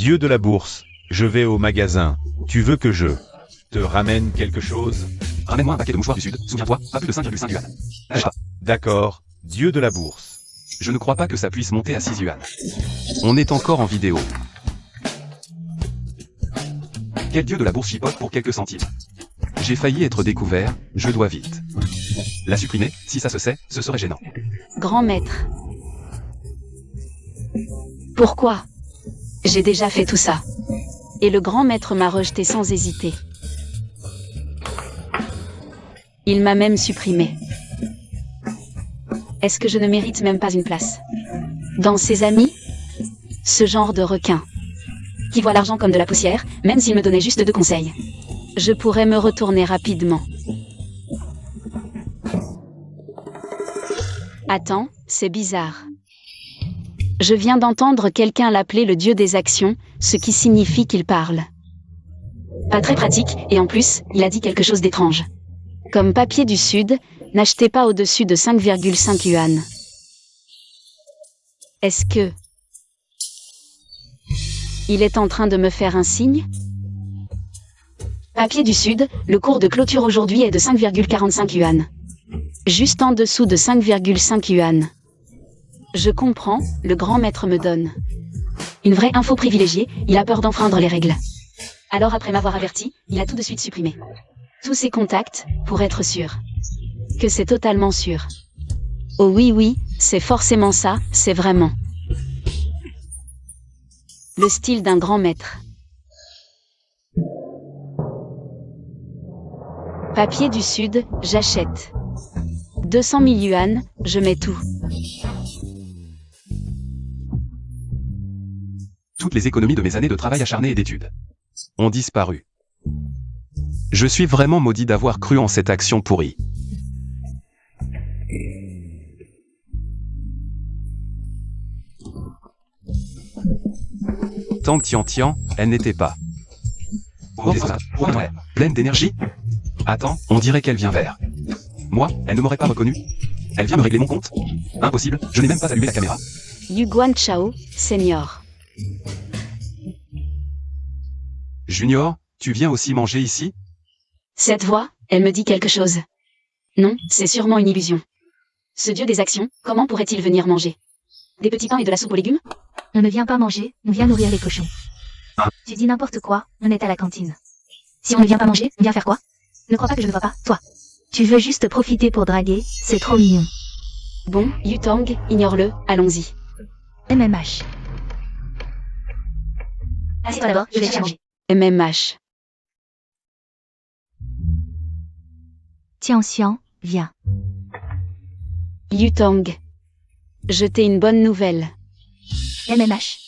Dieu de la bourse, je vais au magasin. Tu veux que je te ramène quelque chose? Ramène-moi un paquet de mouchoirs du Sud, souviens-toi, pas plus de 5,5 yuan. D'accord, Dieu de la bourse. Je ne crois pas que ça puisse monter à 6 yuan. On est encore en vidéo. Quel dieu de la bourse chipote pour quelques centimes? J'ai failli être découvert, je dois vite la supprimer, si ça se sait, ce serait gênant. Grand maître. Pourquoi? J'ai déjà fait tout ça. Et le grand maître m'a rejeté sans hésiter. Il m'a même supprimé. Est-ce que je ne mérite même pas une place dans ses amis? Ce genre de requin qui voit l'argent comme de la poussière, même s'il me donnait juste 2 conseils. Je pourrais me retourner rapidement. Attends, c'est bizarre. Je viens d'entendre quelqu'un l'appeler le dieu des actions, ce qui signifie qu'il parle. Pas très pratique, et en plus, il a dit quelque chose d'étrange. Comme papier du Sud, n'achetez pas au-dessus de 5,5 yuan. Est-ce que il est en train de me faire un signe? Papier du Sud, le cours de clôture aujourd'hui est de 5,45 yuan. Juste en dessous de 5,5 yuan. Je comprends, le grand maître me donne une vraie info privilégiée, il a peur d'enfreindre les règles. Alors après m'avoir averti, il a tout de suite supprimé tous ses contacts, pour être sûr que c'est totalement sûr. Oh oui, c'est forcément ça, c'est vraiment le style d'un grand maître. Papier du Sud, j'achète. 200 000 yuan, je mets tout. Toutes les économies de mes années de travail acharné et d'études ont disparu. Je suis vraiment maudit d'avoir cru en cette action pourrie. Tang Tian, elle n'était pas pleine d'énergie. Attends, on dirait qu'elle vient vers moi, elle ne m'aurait pas reconnu. Elle vient me régler mon compte. Impossible, je n'ai même pas allumé la caméra. Yu Guan Chao, senior. Junior, tu viens aussi manger ici? Cette voix, elle me dit quelque chose. Non, c'est sûrement une illusion. Ce dieu des actions, comment pourrait-il venir manger? Des petits pains et de la soupe aux légumes? On ne vient pas manger, on vient nourrir les cochons. Tu dis n'importe quoi, on est à la cantine. Si on ne vient pas manger, on vient faire quoi? Ne crois pas que je ne vois pas, toi. Tu veux juste profiter pour draguer, c'est trop mignon. Bon, Yutang, ignore-le, allons-y. MMH. Assieds-toi d'abord, je vais te manger. MMH. Tian, viens. Yutang. Je t'ai une bonne nouvelle. MMH.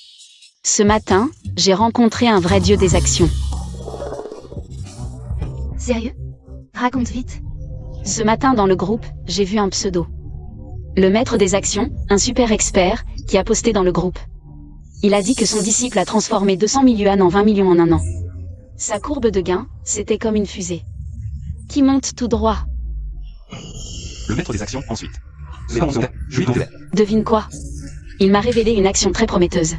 Ce matin, j'ai rencontré un vrai dieu des actions. Sérieux? Raconte vite. Ce matin dans le groupe, j'ai vu un pseudo. Le maître des actions, un super expert, qui a posté dans le groupe. Il a dit que son disciple a transformé 200 000 yuan en 20 millions en un an. Sa courbe de gain, c'était comme une fusée qui monte tout droit. Le maître des actions, ensuite. Je lui demandais. Devine quoi? Il m'a révélé une action très prometteuse.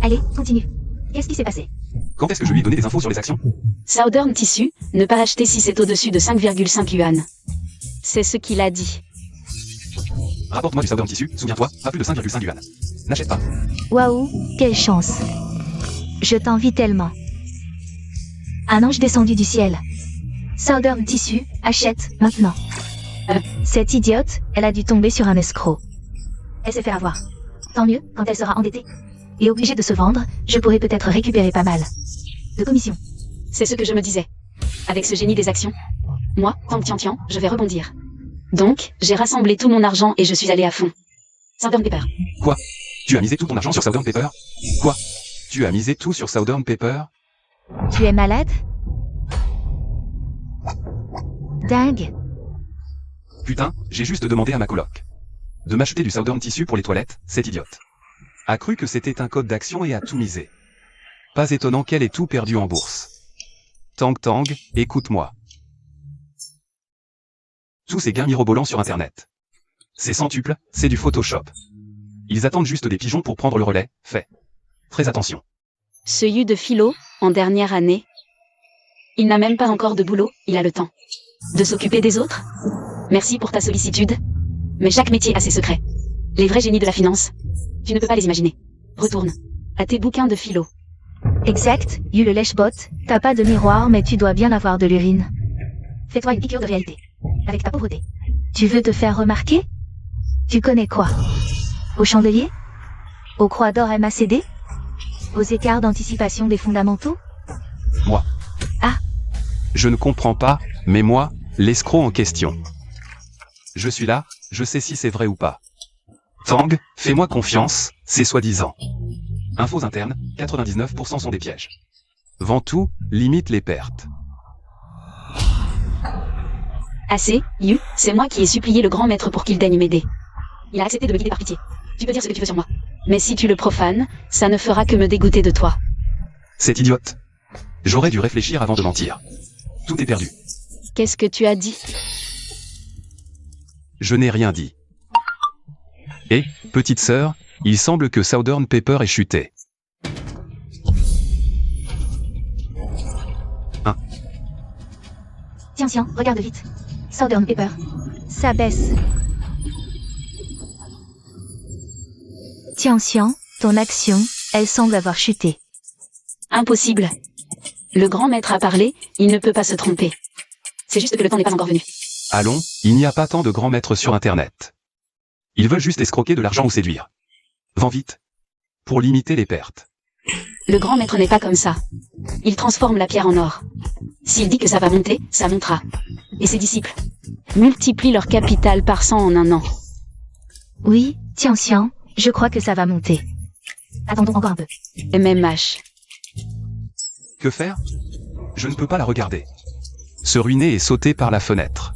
Allez, continue. Qu'est-ce qui s'est passé? Quand est-ce que je lui ai donné des infos sur les actions? Southern Tissu, ne pas acheter si c'est au-dessus de 5,5 yuan. C'est ce qu'il a dit. Rapporte-moi du Southern Tissu, souviens-toi, pas plus de 5,5 yuan. N'achète pas. Waouh, quelle chance. Je t'envie tellement. Un ange descendu du ciel. Southern Tissu, achète, maintenant. Cette idiote, elle a dû tomber sur un escroc. Elle s'est fait avoir. Tant mieux, quand elle sera endettée et obligée de se vendre, je pourrais peut-être récupérer pas mal de commissions. C'est ce que je me disais. Avec ce génie des actions, moi, Tang Tian, je vais rebondir. Donc, j'ai rassemblé tout mon argent et je suis allé à fond. Southern Pepper. Quoi? Tu as misé tout ton argent sur Southern Pepper? Quoi? Tu as misé tout sur Southern Pepper? Tu es malade? Dingue. Putain, j'ai juste demandé à ma coloc de m'acheter du Southern Tissu pour les toilettes, cette idiote a cru que c'était un code d'action et a tout misé. Pas étonnant qu'elle ait tout perdu en bourse. Tang, écoute-moi. Tous ces gains mirobolants sur Internet. C'est centuple, c'est du Photoshop. Ils attendent juste des pigeons pour prendre le relais, fais très attention. Ce Yu de philo, en dernière année. Il n'a même pas encore de boulot, il a le temps. De s'occuper des autres? Merci pour ta sollicitude. Mais chaque métier a ses secrets. Les vrais génies de la finance. Tu ne peux pas les imaginer. Retourne à tes bouquins de philo. Exact, Yu le lèche-bot, t'as pas de miroir mais tu dois bien avoir de l'urine. Fais-toi une piqûre de réalité. Avec ta pauvreté. Tu veux te faire remarquer? Tu connais quoi? Au chandelier? Aux croix d'or MACD? Aux écarts d'anticipation des fondamentaux? Moi. Ah. Je ne comprends pas, mais moi, l'escroc en question. Je suis là, je sais si c'est vrai ou pas. Tang, fais-moi confiance, c'est soi-disant. Infos internes, 99% sont des pièges. Ventoux, limite les pertes. Assez, Yu, c'est moi qui ai supplié le grand maître pour qu'il daigne m'aider. Il a accepté de me guider par pitié. Tu peux dire ce que tu veux sur moi. Mais si tu le profanes, ça ne fera que me dégoûter de toi. C'est idiote. J'aurais dû réfléchir avant de mentir. Tout est perdu. Qu'est-ce que tu as dit? Je n'ai rien dit. Et, petite sœur, il semble que Southern Pepper ait chuté. Tiens, regarde vite. Southern Pepper. Ça baisse. Tiens, ton action, elle semble avoir chuté. Impossible. Le grand maître a parlé, il ne peut pas se tromper. C'est juste que le temps n'est pas encore venu. Allons, il n'y a pas tant de grands maîtres sur Internet. Ils veulent juste escroquer de l'argent ou séduire. Vends vite. Pour limiter les pertes. Le grand maître n'est pas comme ça. Il transforme la pierre en or. S'il dit que ça va monter, ça montera. Et ses disciples multiplient leur capital par 100 en un an. Oui, tiens, je crois que ça va monter. Attendons encore un peu. MMH. Que faire? Je ne peux pas la regarder. Se ruiner et sauter par la fenêtre.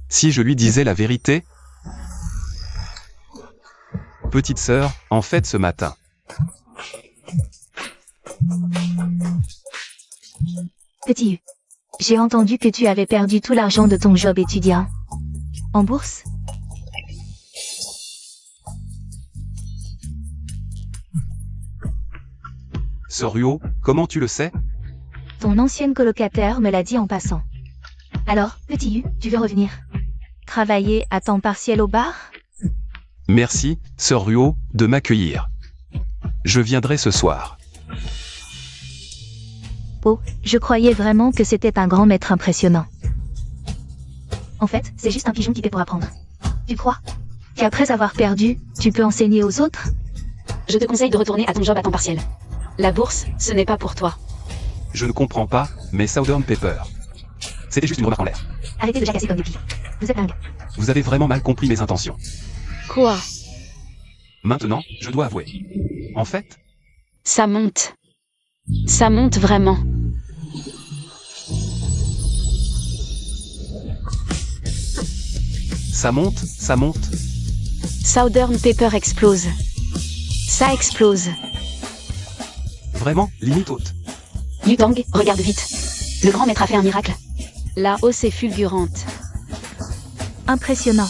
Si je lui disais la vérité? Petite sœur, en fait ce matin. Petit U, j'ai entendu que tu avais perdu tout l'argent de ton job étudiant. En bourse? Sorio, comment tu le sais? Ton ancienne colocataire me l'a dit en passant. Alors, petit U, tu veux revenir? Travailler à temps partiel au bar? Merci, sœur Ruo, de m'accueillir. Je viendrai ce soir. Oh, je croyais vraiment que c'était un grand maître impressionnant. En fait, c'est juste un pigeon typé pour apprendre. Tu crois qu'après avoir perdu, tu peux enseigner aux autres? Je te conseille de retourner à ton job à temps partiel. La bourse, ce n'est pas pour toi. Je ne comprends pas, mais Southern Pepper. C'était juste une remarque en l'air. Arrêtez de jacasser comme des pies. Vous êtes dingue. Vous avez vraiment mal compris mes intentions. Quoi? Maintenant, je dois avouer. En fait, Ça monte. Ça monte vraiment. ça monte, ça monte. Southern Pepper explose. Ça explose. Vraiment, limite haute. Yutang, regarde vite. Le grand maître a fait un miracle. La hausse est fulgurante. Impressionnant.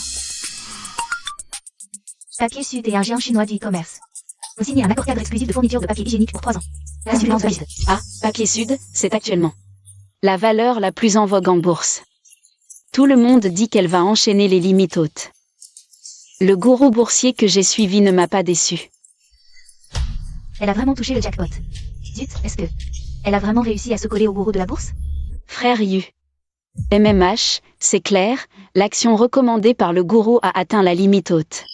Papier Sud et un géant chinois du e-commerce. Vous signez un accord cadre exclusif de fourniture de papier hygiénique pour 3 ans. La suivante valide. Ah, Papier Sud, c'est actuellement la valeur la plus en vogue en bourse. Tout le monde dit qu'elle va enchaîner les limites hautes. Le gourou boursier que j'ai suivi ne m'a pas déçu. Elle a vraiment touché le jackpot. Zut, est-ce que elle a vraiment réussi à se coller au gourou de la bourse? Frère Yu. MMH, c'est clair, l'action recommandée par le gourou a atteint la limite haute.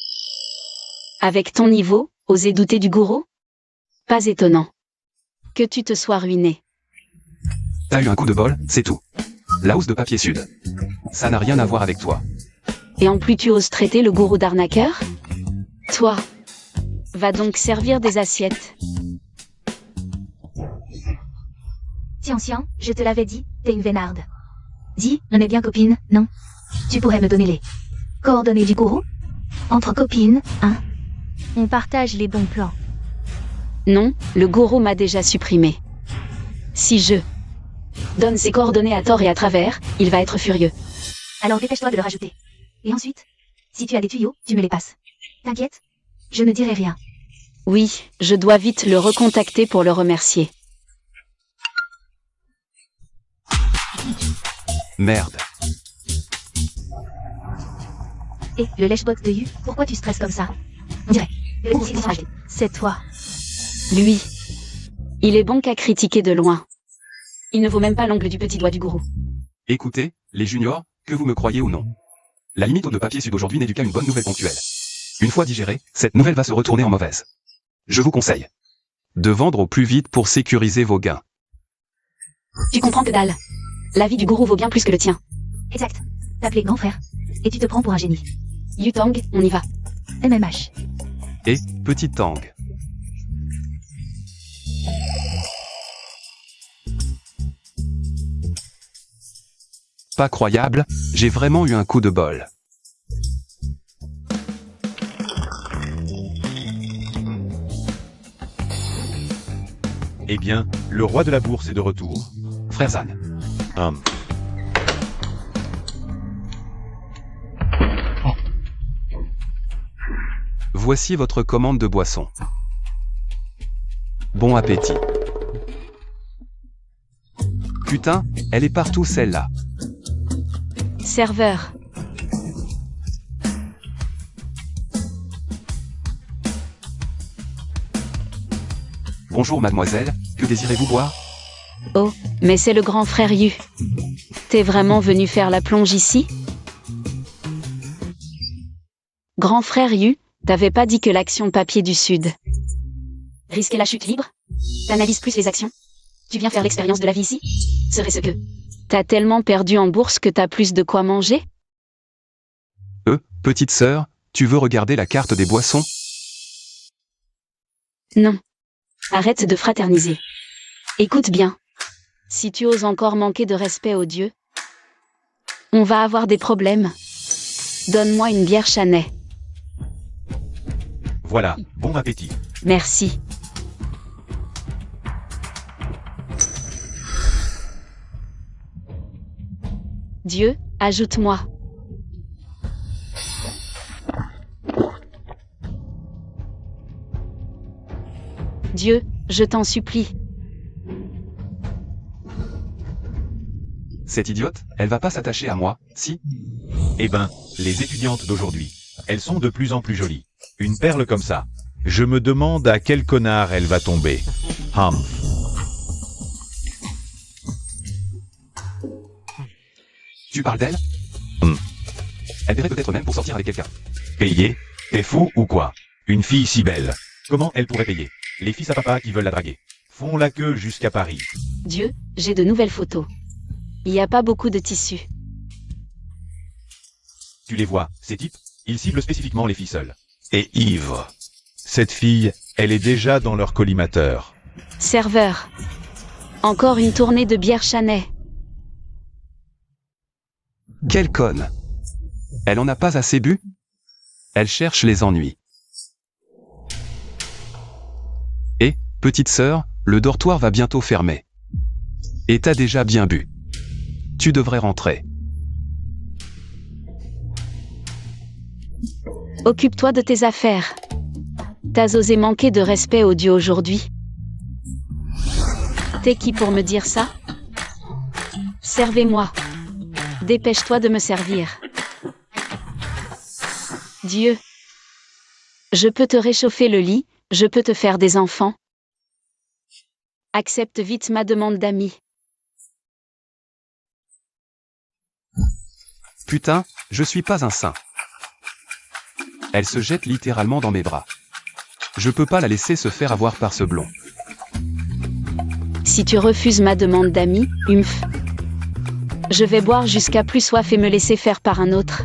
Avec ton niveau, oser douter du gourou? Pas étonnant. Que tu te sois ruiné. T'as eu un coup de bol, c'est tout. La hausse de Papier Sud. Ça n'a rien à voir avec toi. Et en plus tu oses traiter le gourou d'arnaqueur? Toi. Va donc servir des assiettes. Tiens, je te l'avais dit, t'es une vénarde. Dis, on est bien copines, non? Tu pourrais me donner les coordonnées du gourou? Entre copines, hein? On partage les bons plans. Non, le gourou m'a déjà supprimé. Si je donne ses coordonnées à tort et à travers, il va être furieux. Alors dépêche-toi de le rajouter. Et ensuite, si tu as des tuyaux, tu me les passes. T'inquiète, je ne dirai rien. Oui, je dois vite le recontacter pour le remercier. Merde. Et le lèche-box de Yu, pourquoi tu stresses comme ça? On dirait. C'est toi. Lui. Il est bon qu'à critiquer de loin. Il ne vaut même pas l'ongle du petit doigt du gourou. Écoutez, les juniors, que vous me croyez ou non. La limite au de papier sud aujourd'hui n'est du qu'à une bonne nouvelle ponctuelle. Une fois digérée, cette nouvelle va se retourner en mauvaise. Je vous conseille de vendre au plus vite pour sécuriser vos gains. Tu comprends que dalle. La vie du gourou vaut bien plus que le tien. Exact. T'appelais grand frère. Et tu te prends pour un génie. Yutang, on y va. MMH. Et, petite Tang. Pas croyable, j'ai vraiment eu un coup de bol. Eh bien, le roi de la bourse est de retour. Frère Zan. Voici votre commande de boisson. Bon appétit. Putain, elle est partout celle-là. Serveur. Bonjour mademoiselle, que désirez-vous boire? Oh, mais c'est le grand frère Yu. T'es vraiment venu faire la plonge ici? Grand frère Yu, t'avais pas dit que l'action papier du Sud risquait la chute libre? T'analyses plus les actions? Tu viens faire l'expérience de la vie ici? Serait ce que t'as tellement perdu en bourse que t'as plus de quoi manger? Petite sœur, tu veux regarder la carte des boissons? Non. Arrête de fraterniser. Écoute bien. Si tu oses encore manquer de respect aux dieux, on va avoir des problèmes. Donne-moi une bière Chanay. Voilà, bon appétit. Merci. Dieu, ajoute-moi. Dieu, je t'en supplie. Cette idiote, elle va pas s'attacher à moi, si? Eh ben, les étudiantes d'aujourd'hui, elles sont de plus en plus jolies. Une perle comme ça. Je me demande à quel connard elle va tomber. Tu parles d'elle? Elle verrait peut-être même pour sortir avec quelqu'un. Payer? T'es fou ou quoi? Une fille si belle. Comment elle pourrait payer? Les fils à papa qui veulent la draguer font la queue jusqu'à Paris. Dieu, j'ai de nouvelles photos. Il n'y a pas beaucoup de tissu. Tu les vois, ces types? Ils ciblent spécifiquement les filles seules. Et ivres. Cette fille, elle est déjà dans leur collimateur. Serveur. Encore une tournée de bière Chanay. Quelle conne! Elle en a pas assez bu? Elle cherche les ennuis. Et, petite sœur, le dortoir va bientôt fermer. Et t'as déjà bien bu. Tu devrais rentrer. Occupe-toi de tes affaires. T'as osé manquer de respect aux dieux aujourd'hui? T'es qui pour me dire ça? Servez-moi. Dépêche-toi de me servir. Dieu. Je peux te réchauffer le lit, je peux te faire des enfants. Accepte vite ma demande d'amis. Putain, je suis pas un saint. Elle se jette littéralement dans mes bras. Je peux pas la laisser se faire avoir par ce blond. Si tu refuses ma demande d'amis, humph. Je vais boire jusqu'à plus soif et me laisser faire par un autre.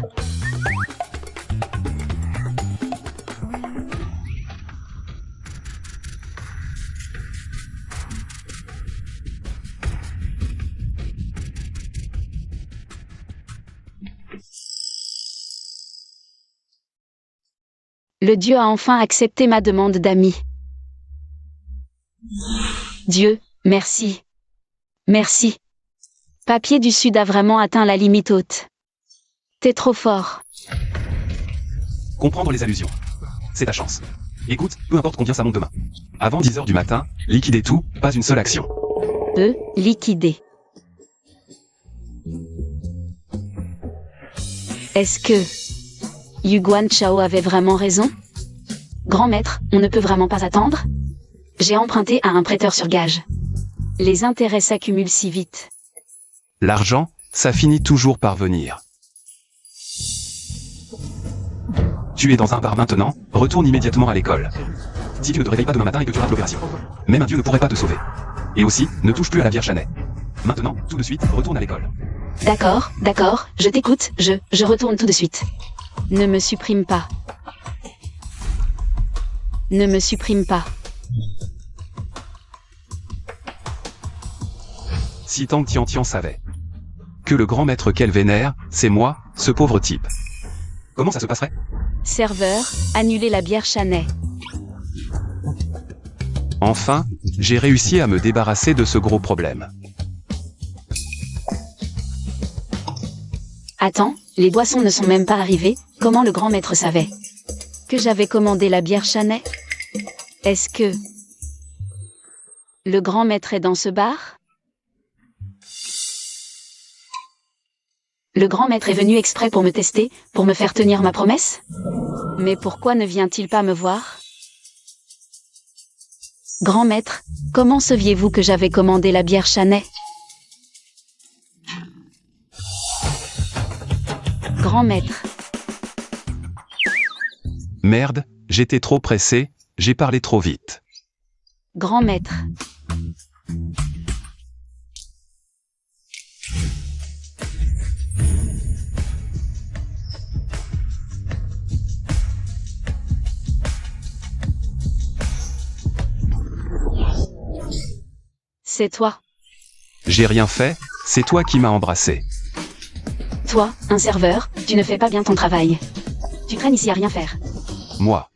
Le Dieu a enfin accepté ma demande d'amis. Dieu, merci. Merci. Papier du Sud a vraiment atteint la limite haute. T'es trop fort. Comprendre les allusions. C'est ta chance. Écoute, peu importe combien ça monte demain. Avant 10 heures du matin, liquider tout, pas une seule action. Liquider. Est-ce que Yuguan Chao avait vraiment raison? Grand maître, on ne peut vraiment pas attendre? J'ai emprunté à un prêteur sur gage. Les intérêts s'accumulent si vite. L'argent, ça finit toujours par venir. Tu es dans un bar maintenant, retourne immédiatement à l'école. Si tu ne te réveilles pas demain matin et que tu rates l'opération, même un dieu ne pourrait pas te sauver. Et aussi, ne touche plus à la Vierge Chanet. Maintenant, tout de suite, retourne à l'école. D'accord, je t'écoute, je retourne tout de suite. Ne me supprime pas. Ne me supprime pas. Si Tang Tian savait que le grand maître qu'elle vénère, c'est moi, ce pauvre type. Comment ça se passerait? Serveur, annulez la bière Chanet. Enfin, j'ai réussi à me débarrasser de ce gros problème. Attends, les boissons ne sont même pas arrivées, comment le grand maître savait que j'avais commandé la bière Chanet? Est-ce que le grand maître est dans ce bar? Le grand maître est venu exprès pour me tester, pour me faire tenir ma promesse? Mais pourquoi ne vient-il pas me voir? Grand maître, comment saviez-vous que j'avais commandé la bière Chanet? Grand maître. Merde, j'étais trop pressé, j'ai parlé trop vite. Grand maître. C'est toi. J'ai rien fait, c'est toi qui m'as embrassé. Toi, un serveur, tu ne fais pas bien ton travail. Tu traînes ici à rien faire. Moi.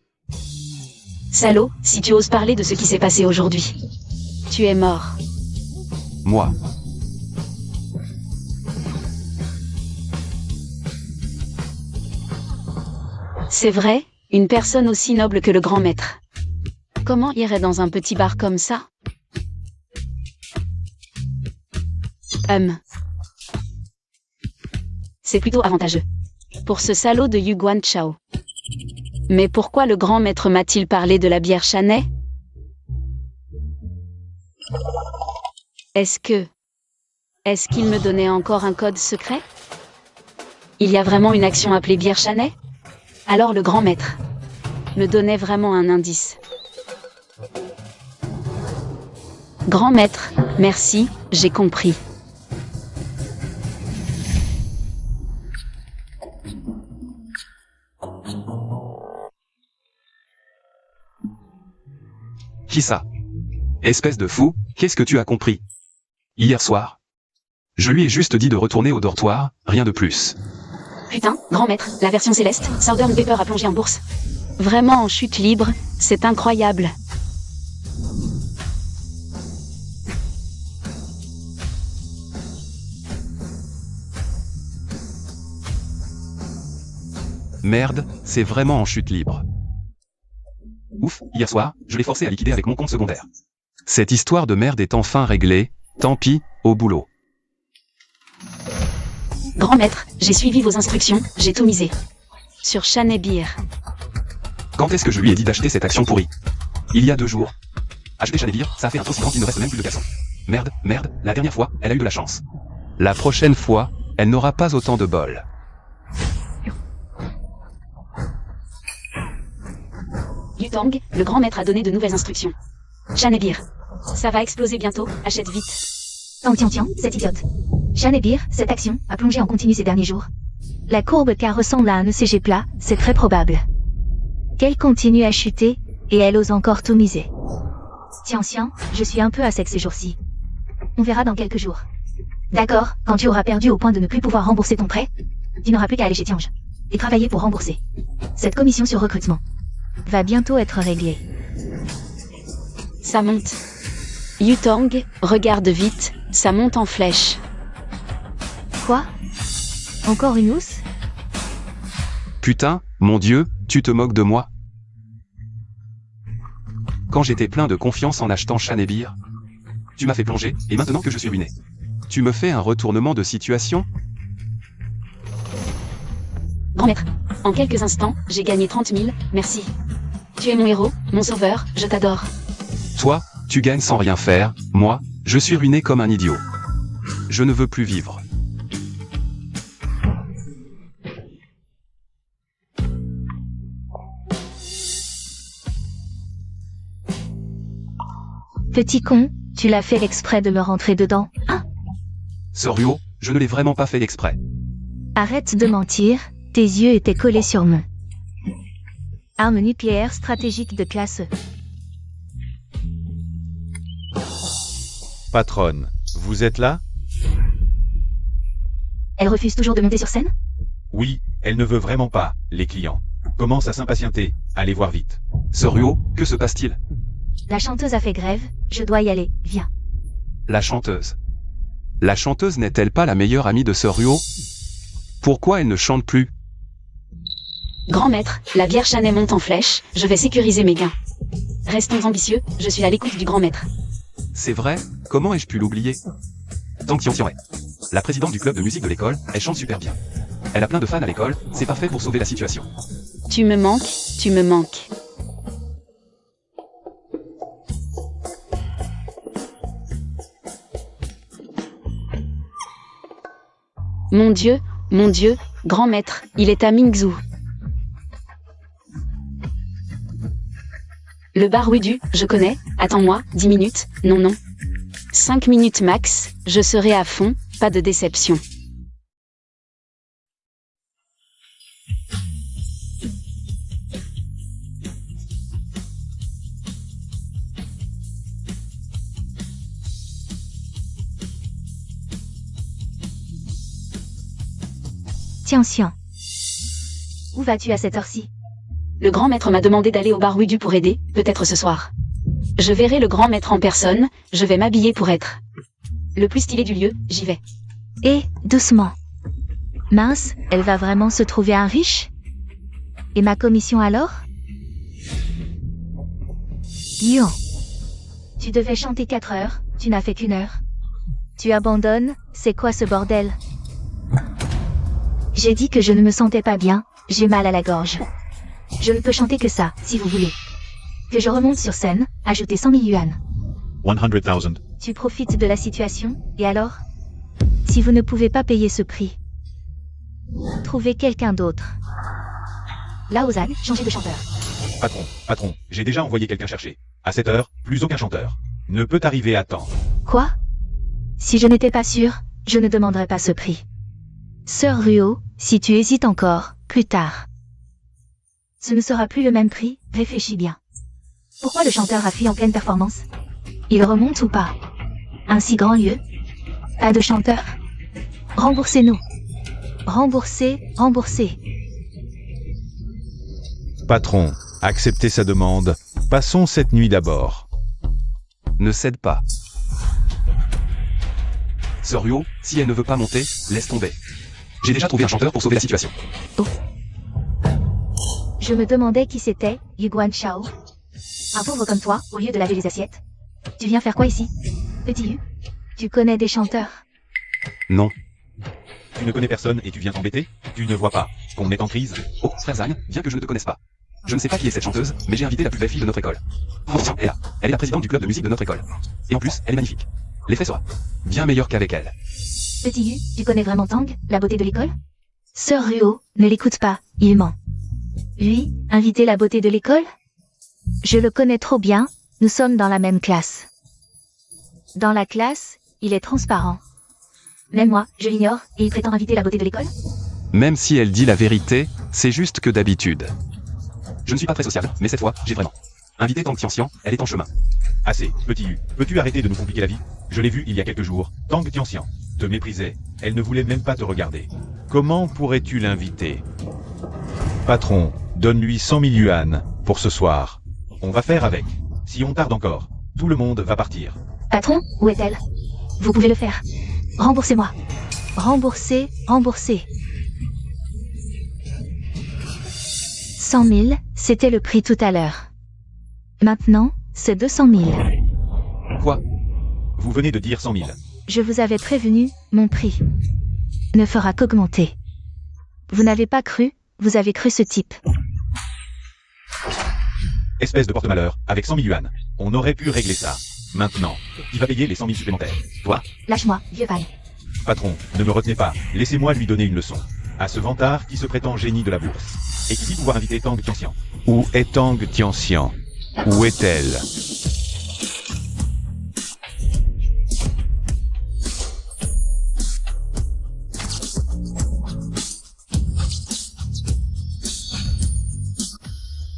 Salaud, si tu oses parler de ce qui s'est passé aujourd'hui. Tu es mort. Moi. C'est vrai, une personne aussi noble que le grand maître. Comment irait dans un petit bar comme ça? C'est plutôt avantageux. Pour ce salaud de Yuguan Chao. Mais pourquoi le grand maître m'a-t-il parlé de la bière Chanet? Est-ce qu'il me donnait encore un code secret? Il y a vraiment une action appelée bière Chanet? Alors le grand maître me donnait vraiment un indice. Grand maître, merci, j'ai compris. Qui ça? Espèce de fou, qu'est-ce que tu as compris? Hier soir. Je lui ai juste dit de retourner au dortoir, rien de plus. Putain, grand maître, la version céleste, Southern Pepper a plongé en bourse. Vraiment en chute libre, c'est incroyable. Merde, c'est vraiment en chute libre. Ouf, hier soir, je l'ai forcé à liquider avec mon compte secondaire. Cette histoire de merde est enfin réglée, tant pis, au boulot. Grand maître, j'ai suivi vos instructions, j'ai tout misé. Sur Chanet Beer. Quand est-ce que je lui ai dit d'acheter cette action pourrie? Il y a 2 jours. Acheter Chanet Beer, ça a fait un tour qu'il ne reste même plus de glaçons. Merde, la dernière fois, elle a eu de la chance. La prochaine fois, elle n'aura pas autant de bol. Yutang, le grand maître a donné de nouvelles instructions. Chanet Beer. Ça va exploser bientôt, achète vite. Tiens, cette idiote. Chanet Beer, cette action, a plongé en continu ces derniers jours. La courbe K ressemble à un ECG plat, c'est très probable. Qu'elle continue à chuter, et elle ose encore tout miser. Tiens, je suis un peu à sec ces jours-ci. On verra dans quelques jours. D'accord, quand tu auras perdu au point de ne plus pouvoir rembourser ton prêt, tu n'auras plus qu'à aller chez Tiange. Et travailler pour rembourser. Cette commission sur recrutement va bientôt être réglée. Ça monte. Yutang, regarde vite, ça monte en flèche. Quoi? Encore une housse? Putain, mon Dieu, tu te moques de moi? quand j'étais plein de confiance en achetant Chanébir. Tu m'as fait plonger, et maintenant que je suis ruiné. Tu me fais un retournement de situation? Grand maître, en quelques instants, j'ai gagné 30 000, merci. Tu es mon héros, mon sauveur, je t'adore. Toi, tu gagnes sans rien faire, moi, je suis ruiné comme un idiot. Je ne veux plus vivre. Petit con, tu l'as fait exprès de me rentrer dedans, hein? Sorio, je ne l'ai vraiment pas fait exprès. Arrête de mentir, tes yeux étaient collés sur moi. Arme nucléaire stratégique de classe E. Patronne, vous êtes là? Elle refuse toujours de monter sur scène? Oui, elle ne veut vraiment pas, les clients. Commence à s'impatienter, allez voir vite. Sorio, que se passe-t-il? La chanteuse a fait grève, je dois y aller, viens. La chanteuse. La chanteuse n'est-elle pas la meilleure amie de Sorio? Pourquoi elle ne chante plus? Grand maître, la Vierge Chanay monte en flèche, je vais sécuriser mes gains. Restons ambitieux, je suis à l'écoute du grand maître. C'est vrai, comment ai-je pu l'oublier? Tang Xianxian est la présidente du club de musique de l'école, elle chante super bien. Elle a plein de fans à l'école, c'est parfait pour sauver la situation. Tu me manques, tu me manques. Mon Dieu, grand maître, il est à Mingzhou. Le bar Wudu, je connais, attends-moi, 10 minutes, non. 5 minutes max, je serai à fond, pas de déception. Tiens. Où vas-tu à cette heure-ci? Le grand maître m'a demandé d'aller au bar Wudu pour aider, peut-être ce soir. Je verrai le grand maître en personne, je vais m'habiller pour être le plus stylé du lieu, j'y vais. Et, doucement. Mince, elle va vraiment se trouver un riche? Et ma commission alors? Yo. Tu devais chanter 4 heures, tu n'as fait qu'1 heure. Tu abandonnes, c'est quoi ce bordel? J'ai dit que je ne me sentais pas bien, j'ai mal à la gorge. Je ne peux chanter que ça, si vous voulez. Que je remonte sur scène, ajoutez 100 000 yuan. 100,000. Tu profites de la situation, et alors? Si vous ne pouvez pas payer ce prix, trouvez quelqu'un d'autre. Laozan, changez de chanteur. Patron, j'ai déjà envoyé quelqu'un chercher. À cette heure, plus aucun chanteur ne peut arriver à temps. Quoi? Si je n'étais pas sûr, je ne demanderais pas ce prix. Sœur Ruo, si tu hésites encore, plus tard. Ce ne sera plus le même prix, réfléchis bien. Pourquoi le chanteur a fui en pleine performance? Il remonte ou pas? Un si grand lieu? Pas de chanteur? Remboursez-nous. Remboursez. Patron, acceptez sa demande. Passons cette nuit d'abord. Ne cède pas. Sorio, si elle ne veut pas monter, laisse tomber. J'ai déjà trouvé un chanteur pour sauver la situation. Oh. Je me demandais qui c'était, Yu Guanchao. Un pauvre comme toi, au lieu de laver les assiettes. Tu viens faire quoi ici? Petit Yu, tu connais des chanteurs? Non. Tu ne connais personne et tu viens t'embêter? Tu ne vois pas qu'on est en crise? Oh, frère Zhang, bien que je ne te connaisse pas. Je ne sais pas qui est cette chanteuse, mais j'ai invité la plus belle fille de notre école. Oh, elle est là. Elle est la présidente du club de musique de notre école. Et en plus, elle est magnifique. L'effet sera bien meilleur qu'avec elle. Petit Yu, tu connais vraiment Tang, la beauté de l'école? Sœur Ruo, ne l'écoute pas, il ment. Lui, inviter la beauté de l'école? Je le connais trop bien, nous sommes dans la même classe. Dans la classe, il est transparent. Même moi, je l'ignore, et il prétend inviter la beauté de l'école? Même si elle dit la vérité, c'est juste que d'habitude. Je ne suis pas très sociable, mais cette fois, j'ai vraiment invité Tang Xianxian, elle est en chemin. Assez, petit Yu, peux-tu arrêter de nous compliquer la vie? Je l'ai vue il y a quelques jours, Tang Xianxian te méprisait, elle ne voulait même pas te regarder. Comment pourrais-tu l'inviter? Patron, donne-lui 100 000 yuan pour ce soir. On va faire avec. Si on tarde encore, tout le monde va partir. Patron, où est-elle? Vous pouvez le faire. Remboursez-moi. Remboursez. 100 000, c'était le prix tout à l'heure. Maintenant, c'est 200 000. Quoi? Vous venez de dire 100 000. Je vous avais prévenu, mon prix ne fera qu'augmenter. Vous n'avez pas cru, vous avez cru ce type. Espèce de porte-malheur, avec 100 000 yuan. On aurait pu régler ça. Maintenant, qui va payer les 100 000 supplémentaires? Toi? Lâche-moi, vieux van. Patron, ne me retenez pas. Laissez-moi lui donner une leçon. À ce vantard qui se prétend génie de la bourse. Et qui dit pouvoir inviter Tang Tianxian. Où est Tang Tianxian? Où est-elle?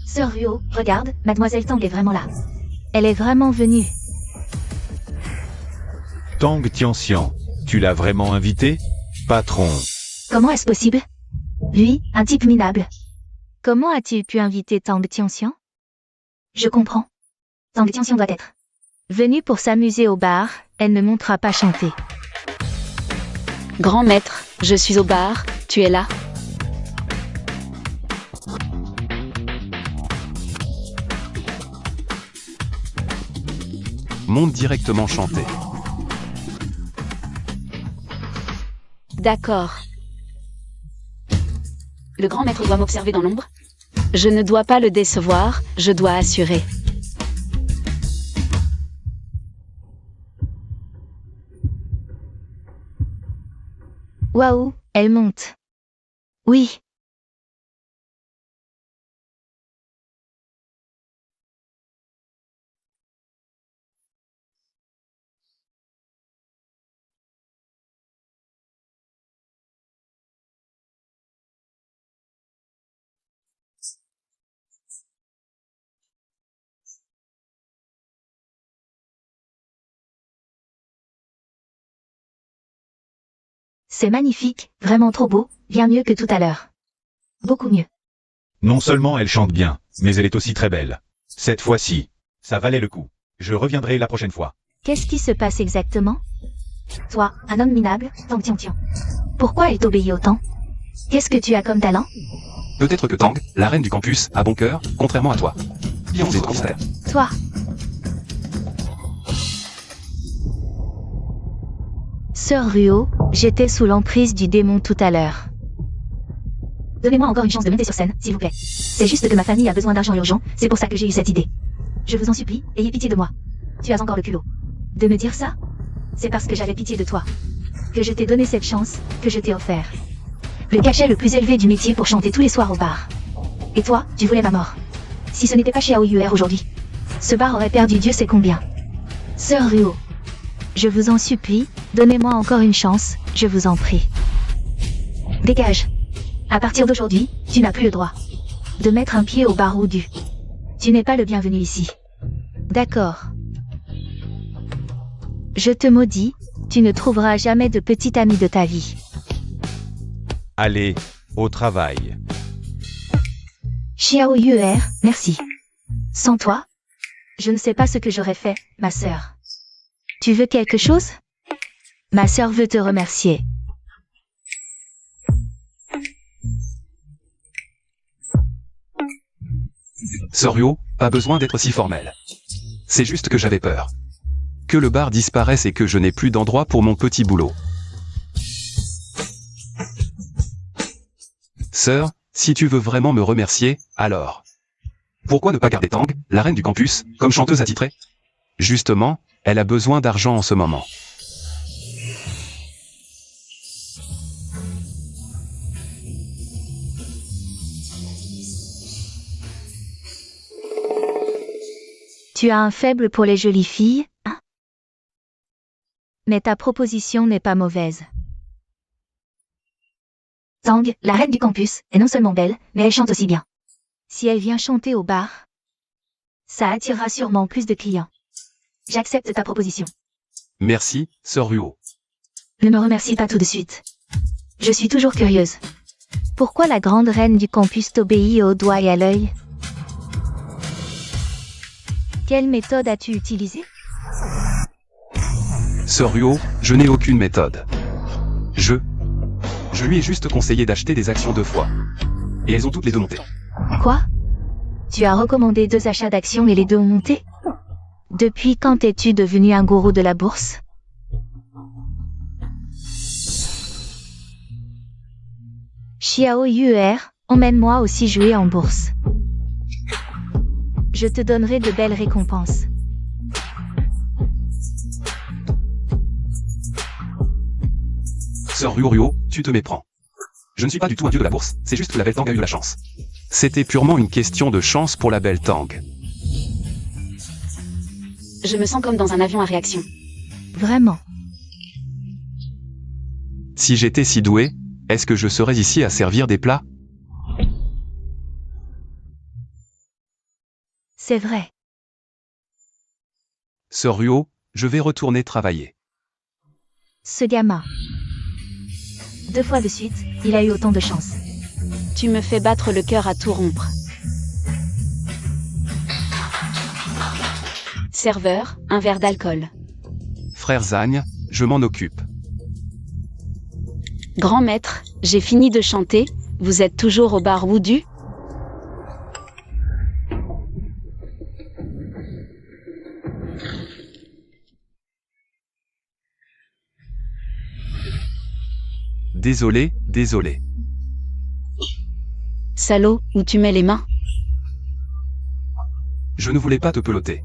Sœur Ruo, regarde, Mademoiselle Tang est vraiment là. Elle est vraiment venue. Tang Tianxian, tu l'as vraiment invité? Patron. Comment est-ce possible? Lui, un type minable. Comment as-tu pu inviter Tang Tianxian? Je comprends. Tang Tianxian doit être venue pour s'amuser au bar, elle ne montera pas chanter. Grand maître, je suis au bar, tu es là? Monte directement chanter. D'accord. Le grand maître doit m'observer dans l'ombre? Je ne dois pas le décevoir, je dois assurer. Waouh, elle monte. Oui. C'est magnifique, vraiment trop beau, bien mieux que tout à l'heure. Beaucoup mieux. Non seulement elle chante bien, mais elle est aussi très belle. Cette fois-ci, ça valait le coup. Je reviendrai la prochaine fois. Qu'est-ce qui se passe exactement? Toi, un homme minable, Tang Tianxian. Pourquoi elle t'obéit autant? Qu'est-ce que tu as comme talent? Peut-être que Tang, la reine du campus, a bon cœur, contrairement à toi. Beyoncé de mystère. Toi. Sœur Ruo, j'étais sous l'emprise du démon tout à l'heure. Donnez-moi encore une chance de monter sur scène, s'il vous plaît. C'est juste que ma famille a besoin d'argent urgent, c'est pour ça que j'ai eu cette idée. Je vous en supplie, ayez pitié de moi. Tu as encore le culot de me dire ça? C'est parce que j'avais pitié de toi que je t'ai donné cette chance, que je t'ai offert le cachet le plus élevé du métier pour chanter tous les soirs au bar. Et toi, tu voulais ma mort. Si ce n'était pas chez AOUR aujourd'hui, ce bar aurait perdu Dieu sait combien. Sœur Ruo, je vous en supplie, donnez-moi encore une chance, je vous en prie. Dégage. À partir d'aujourd'hui, tu n'as plus le droit de mettre un pied au bar ou du. Tu n'es pas le bienvenu ici. D'accord. Je te maudis, tu ne trouveras jamais de petit ami de ta vie. Allez, au travail. Xiao Yuer, merci. Sans toi, je ne sais pas ce que j'aurais fait, ma sœur. Tu veux quelque chose? Ma sœur veut te remercier. Sœur Ruo, pas besoin d'être si formel. C'est juste que j'avais peur. Que le bar disparaisse et que je n'ai plus d'endroit pour mon petit boulot. Sœur, si tu veux vraiment me remercier, alors. Pourquoi ne pas garder Tang, la reine du campus, comme chanteuse attitrée? Justement, elle a besoin d'argent en ce moment. Tu as un faible pour les jolies filles, hein? Mais ta proposition n'est pas mauvaise. Tang, la reine du campus, est non seulement belle, mais elle chante aussi bien. Si elle vient chanter au bar, ça attirera sûrement plus de clients. J'accepte ta proposition. Merci, Sœur Ruo. Ne me remercie pas tout de suite. Je suis toujours curieuse. Pourquoi la grande reine du campus t'obéit au doigt et à l'œil? Quelle méthode as-tu utilisée? Sœur Ruo, je n'ai aucune méthode. Je lui ai juste conseillé d'acheter des actions 2 fois. Et elles ont toutes les 2 monté. Quoi? Tu as recommandé 2 achats d'actions et les 2 ont monté? Depuis quand es-tu devenu un gourou de la bourse? Xiao Yuer, emmène-moi aussi jouer en bourse. Je te donnerai de belles récompenses. Sœur Ruo, tu te méprends. Je ne suis pas du tout un dieu de la bourse, c'est juste que la belle Tang a eu de la chance. C'était purement une question de chance pour la belle Tang. Je me sens comme dans un avion à réaction. Vraiment. Si j'étais si doué, est-ce que je serais ici à servir des plats? C'est vrai. Sœur Ruo, je vais retourner travailler. Ce gamin. 2 fois de suite, il a eu autant de chance. Tu me fais battre le cœur à tout rompre. Serveur, un verre d'alcool. Frère Zagne, je m'en occupe. Grand maître, j'ai fini de chanter, vous êtes toujours au bar Wudu? Désolé, désolé. Salaud, où tu mets les mains? Je ne voulais pas te peloter.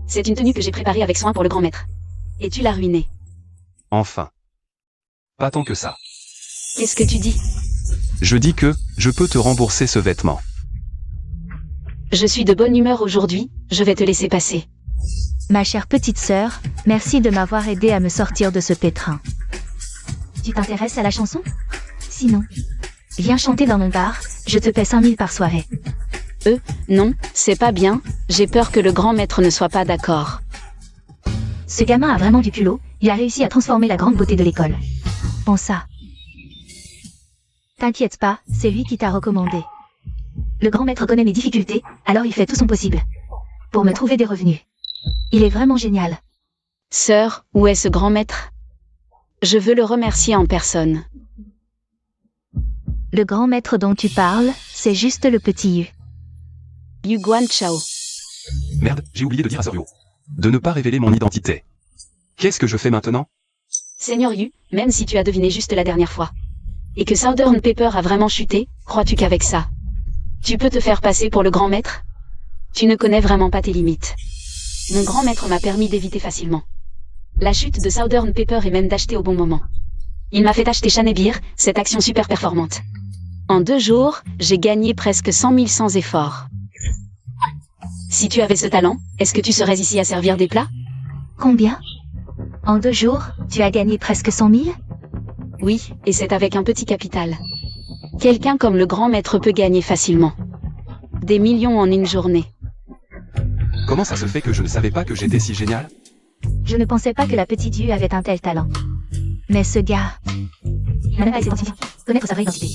C'est une tenue que j'ai préparée avec soin pour le grand maître. Et tu l'as ruinée. Enfin. Pas tant que ça. Qu'est-ce que tu dis? Je dis que, je peux te rembourser ce vêtement. Je suis de bonne humeur aujourd'hui, je vais te laisser passer. Ma chère petite sœur, merci de m'avoir aidé à me sortir de ce pétrin. Tu t'intéresses à la chanson? Sinon, viens chanter dans mon bar, je te paie 5000 par soirée. Non, c'est pas bien, j'ai peur que le grand maître ne soit pas d'accord. Ce gamin a vraiment du culot, il a réussi à transformer la grande beauté de l'école. Bon ça. T'inquiète pas, c'est lui qui t'a recommandé. Le grand maître connaît mes difficultés, alors il fait tout son possible. Pour me trouver des revenus. Il est vraiment génial. Sœur, où est ce grand maître? Je veux le remercier en personne. Le grand maître dont tu parles, c'est juste le petit Yu. Yu Guan Chao. Merde, j'ai oublié de dire à Sœur Ruo. De ne pas révéler mon identité. Qu'est-ce que je fais maintenant? Seigneur Yu, même si tu as deviné juste la dernière fois. Et que Southern Pepper a vraiment chuté, crois-tu qu'avec ça, tu peux te faire passer pour le grand maître? Tu ne connais vraiment pas tes limites. Mon grand maître m'a permis d'éviter facilement la chute de Southern Pepper et même d'acheter au bon moment. Il m'a fait acheter Chanebir, cette action super performante. En 2 jours, j'ai gagné presque 100 000 sans effort. Si tu avais ce talent, est-ce que tu serais ici à servir des plats? Combien? En 2 jours, tu as gagné presque 100 000? Oui, et c'est avec un petit capital. Quelqu'un comme le grand maître peut gagner facilement des millions en une journée. Comment ça se fait que je ne savais pas que j'étais si génial? Je ne pensais pas que la petite Yu avait un tel talent. Mais ce gars... Il n'a même pas essayé d'identifier. Connaître sa vraie identité.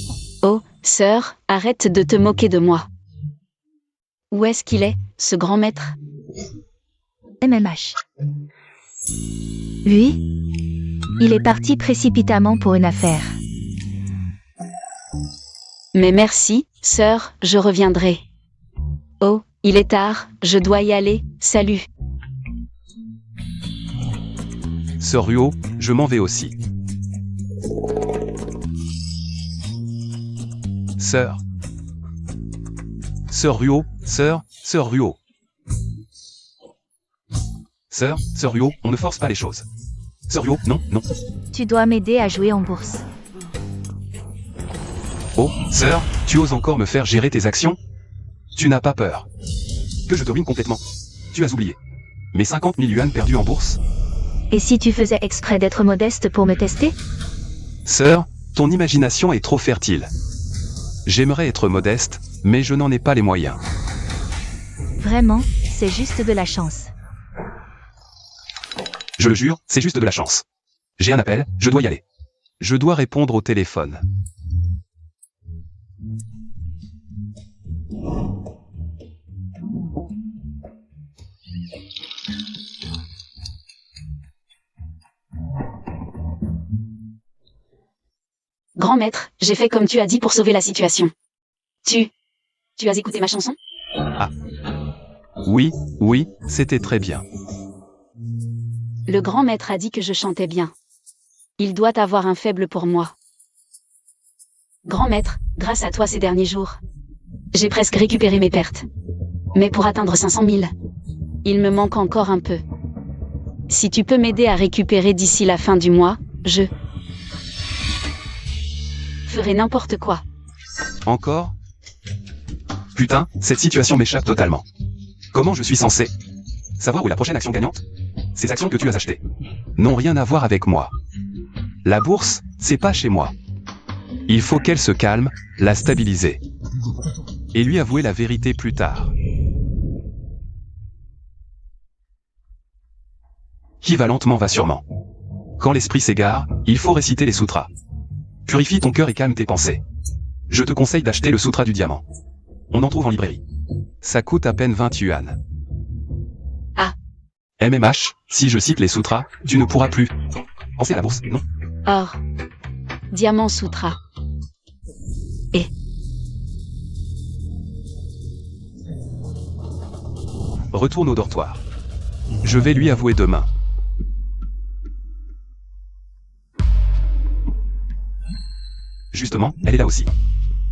Oh, sœur, arrête de te moquer de moi. Où est-ce qu'il est, ce grand maître? MMH. Lui, il est parti précipitamment pour une affaire. Mais merci, sœur, je reviendrai. Oh, il est tard, je dois y aller, salut. Sœur Ruo, je m'en vais aussi. Sœur. Sœur Ruo, sœur Ruo. Sœur Ruo, on ne force pas les choses. Sœur Ruo, non, non. Tu dois m'aider à jouer en bourse. Oh, sœur, tu oses encore me faire gérer tes actions? Tu n'as pas peur que je te ruine complètement? Tu as oublié mes 50 000 yuan perdus en bourse? Et si tu faisais exprès d'être modeste pour me tester? Sœur, ton imagination est trop fertile. J'aimerais être modeste, mais je n'en ai pas les moyens. Vraiment, c'est juste de la chance. Je le jure, c'est juste de la chance. J'ai un appel, je dois y aller. Je dois répondre au téléphone. Grand maître, j'ai fait comme tu as dit pour sauver la situation. Tu as écouté ma chanson? Ah. Oui, c'était très bien. Le grand maître a dit que je chantais bien. Il doit avoir un faible pour moi. Grand maître, grâce à toi ces derniers jours, j'ai presque récupéré mes pertes. Mais pour atteindre 500 000, il me manque encore un peu. Si tu peux m'aider à récupérer d'ici la fin du mois, je ferai n'importe quoi. Encore? Putain, cette situation m'échappe totalement. Comment je suis censé savoir où est la prochaine action gagnante? Ces actions que tu as achetées n'ont rien à voir avec moi. La bourse, c'est pas chez moi. Il faut qu'elle se calme, la stabiliser. Et lui avouer la vérité plus tard. Qui va lentement va sûrement. Quand l'esprit s'égare, il faut réciter les sutras. Purifie ton cœur et calme tes pensées. Je te conseille d'acheter le sutra du diamant. On en trouve en librairie. Ça coûte à peine 20 yuan. Ah. MMH, si je cite les sutras, tu ne pourras plus penser à la bourse, non? Or. Diamant Sutra. Et. Retourne au dortoir. Je vais lui avouer demain. Justement, elle est là aussi.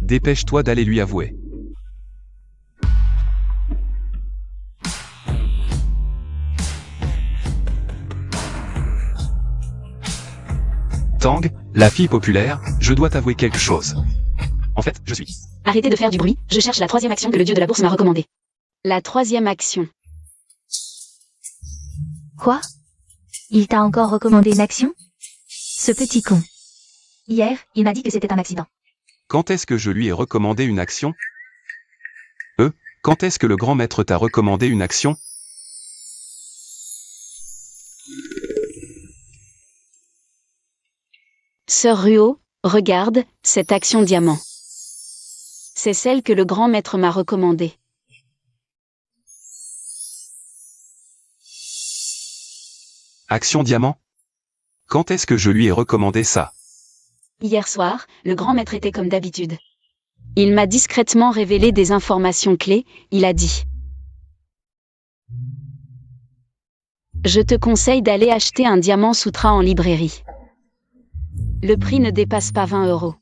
Dépêche-toi d'aller lui avouer. Tang, la fille populaire, je dois t'avouer quelque chose. En fait, je suis... Arrêtez de faire du bruit, je cherche la 3e action que le dieu de la bourse m'a recommandée. La 3e action. Quoi? Il t'a encore recommandé une action? Ce petit con. Hier, il m'a dit que c'était un accident. Quand est-ce que je lui ai recommandé une action? Quand est-ce que le grand maître t'a recommandé une action? Sœur Ruo, regarde, cette action diamant. C'est celle que le grand maître m'a recommandée. Action diamant? Quand est-ce que je lui ai recommandé ça? Hier soir, le grand maître était comme d'habitude. Il m'a discrètement révélé des informations clés, il a dit. Je te conseille d'aller acheter un diamant sutra en librairie. Le prix ne dépasse pas 20 €.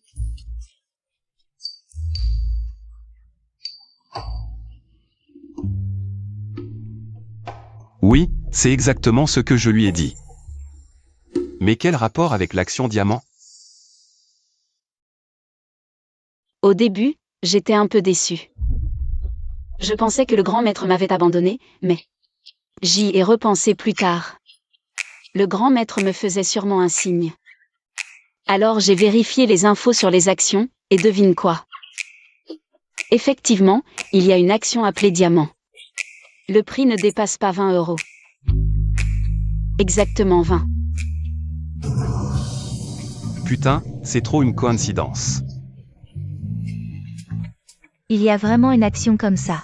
Oui, c'est exactement ce que je lui ai dit. Mais quel rapport avec l'action diamant? Au début, j'étais un peu déçue. Je pensais que le grand maître m'avait abandonné, mais j'y ai repensé plus tard. Le grand maître me faisait sûrement un signe. Alors j'ai vérifié les infos sur les actions, et devine quoi? Effectivement, il y a une action appelée diamant. Le prix ne dépasse pas 20 €. Exactement 20. Putain, c'est trop une coïncidence. Il y a vraiment une action comme ça.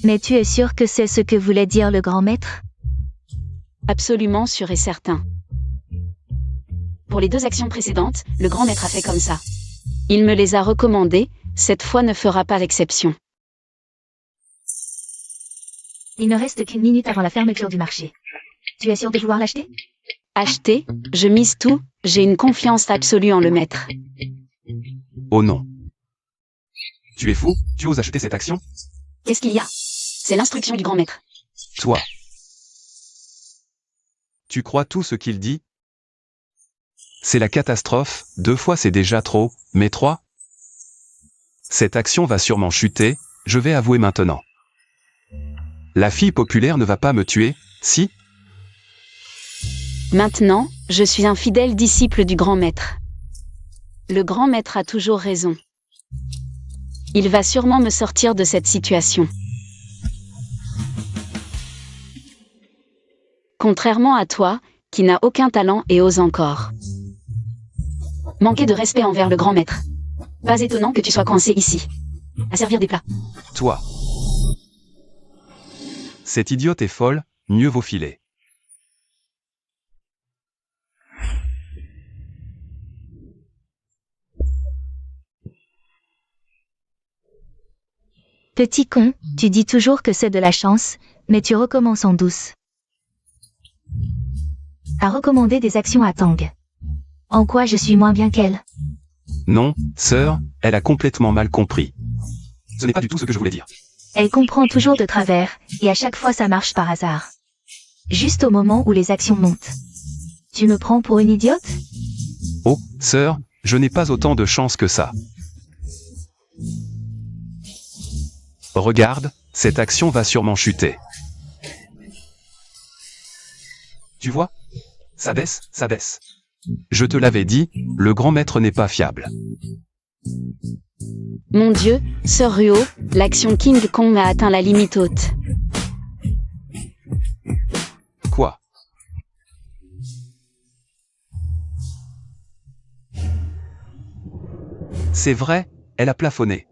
Mais tu es sûr que c'est ce que voulait dire le grand maître? Absolument sûr et certain. Pour les 2 actions précédentes, le grand maître a fait comme ça. Il me les a recommandées, cette fois ne fera pas l'exception. Il ne reste qu'une minute avant la fermeture du marché. Tu es sûr de vouloir l'acheter? Acheter, je mise tout, j'ai une confiance absolue en le maître. Oh non. Tu es fou, tu oses acheter cette action? Qu'est-ce qu'il y a? C'est l'instruction du grand maître. Toi. Tu crois tout ce qu'il dit? C'est la catastrophe, 2 fois c'est déjà trop, mais 3? Cette action va sûrement chuter, je vais avouer maintenant. La fille populaire ne va pas me tuer, si? Maintenant, je suis un fidèle disciple du grand maître. Le grand maître a toujours raison. Il va sûrement me sortir de cette situation. Contrairement à toi, qui n'a aucun talent et ose encore manquer de respect envers le grand maître. Pas étonnant que tu sois coincé ici, à servir des plats. Toi. Cette idiote est folle, mieux vaut filer. Petit con, tu dis toujours que c'est de la chance, mais tu recommences en douce. a recommandé des actions à Tang. En quoi je suis moins bien qu'elle? Non, sœur, elle a complètement mal compris. Ce n'est pas du tout ce que je voulais dire. Elle comprend toujours de travers, et à chaque fois ça marche par hasard. Juste au moment où les actions montent. Tu me prends pour une idiote? Oh, sœur, je n'ai pas autant de chance que ça. Regarde, cette action va sûrement chuter. Tu vois? Ça baisse, ça baisse. Je te l'avais dit, le grand maître n'est pas fiable. Mon Dieu, Sœur Ruo, l'action King Kong a atteint la limite haute. Quoi? C'est vrai, elle a plafonné.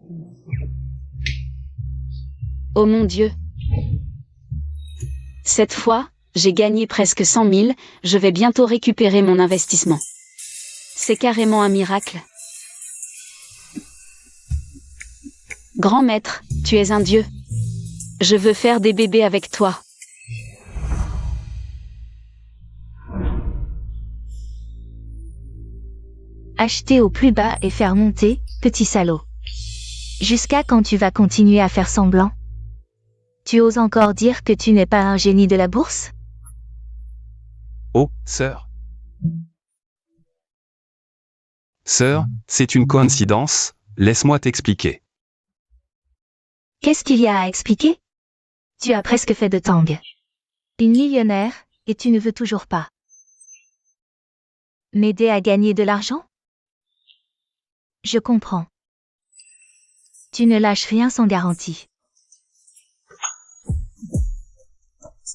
Oh mon Dieu. Cette fois, j'ai gagné presque 100 000, je vais bientôt récupérer mon investissement. C'est carrément un miracle. Grand maître, tu es un dieu. Je veux faire des bébés avec toi. Acheter au plus bas et faire monter, petit salaud. Jusqu'à quand tu vas continuer à faire semblant? Tu oses encore dire que tu n'es pas un génie de la bourse? Oh, sœur. Sœur, c'est une coïncidence, laisse-moi t'expliquer. Qu'est-ce qu'il y a à expliquer? Tu as presque fait de Tang une millionnaire, et tu ne veux toujours pas m'aider à gagner de l'argent? Je comprends. Tu ne lâches rien sans garantie.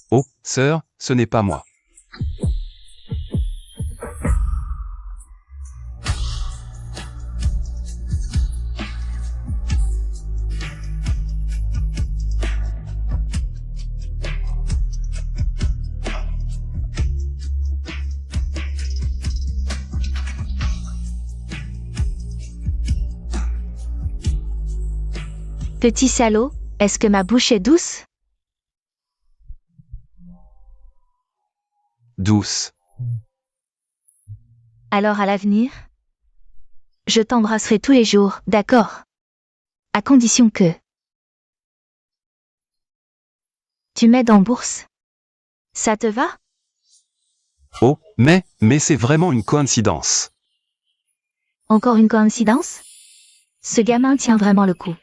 Oh, sœur, ce n'est pas moi. Petit salaud, est-ce que ma bouche est douce? Douce. Alors à l'avenir? Je t'embrasserai tous les jours, d'accord? À condition que tu m'aides en bourse. Ça te va? Oh, mais c'est vraiment une coïncidence. Encore une coïncidence? Ce gamin tient vraiment le coup.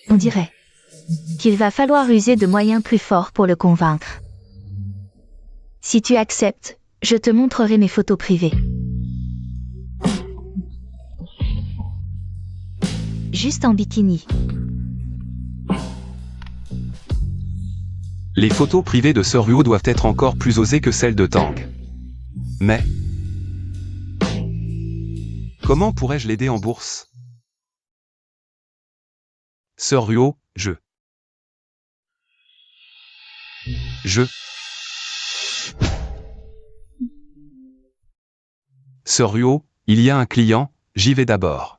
On dirait qu'il va falloir user de moyens plus forts pour le convaincre. Si tu acceptes, je te montrerai mes photos privées. Juste en bikini. Les photos privées de Sœur Ruo doivent être encore plus osées que celles de Tang. Mais comment pourrais-je l'aider en bourse? Sœur Ruo, je. Sœur Ruo, il y a un client, j'y vais d'abord.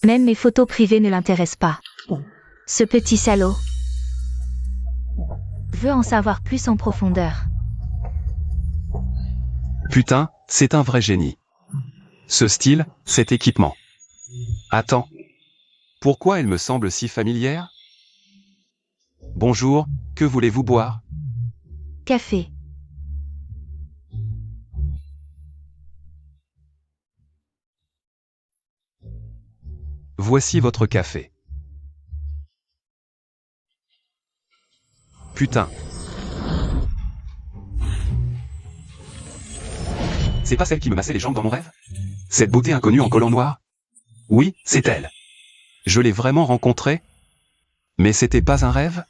Même mes photos privées ne l'intéressent pas. Ce petit salaud veut en savoir plus en profondeur. Putain, c'est un vrai génie. Ce style, cet équipement. Attends. Pourquoi elle me semble si familière? Bonjour, que voulez-vous boire? Café. Voici votre café. Putain. C'est pas celle qui me massait les jambes dans mon rêve? Cette beauté inconnue en collant noir? Oui, c'est elle. Je l'ai vraiment rencontrée? Mais c'était pas un rêve?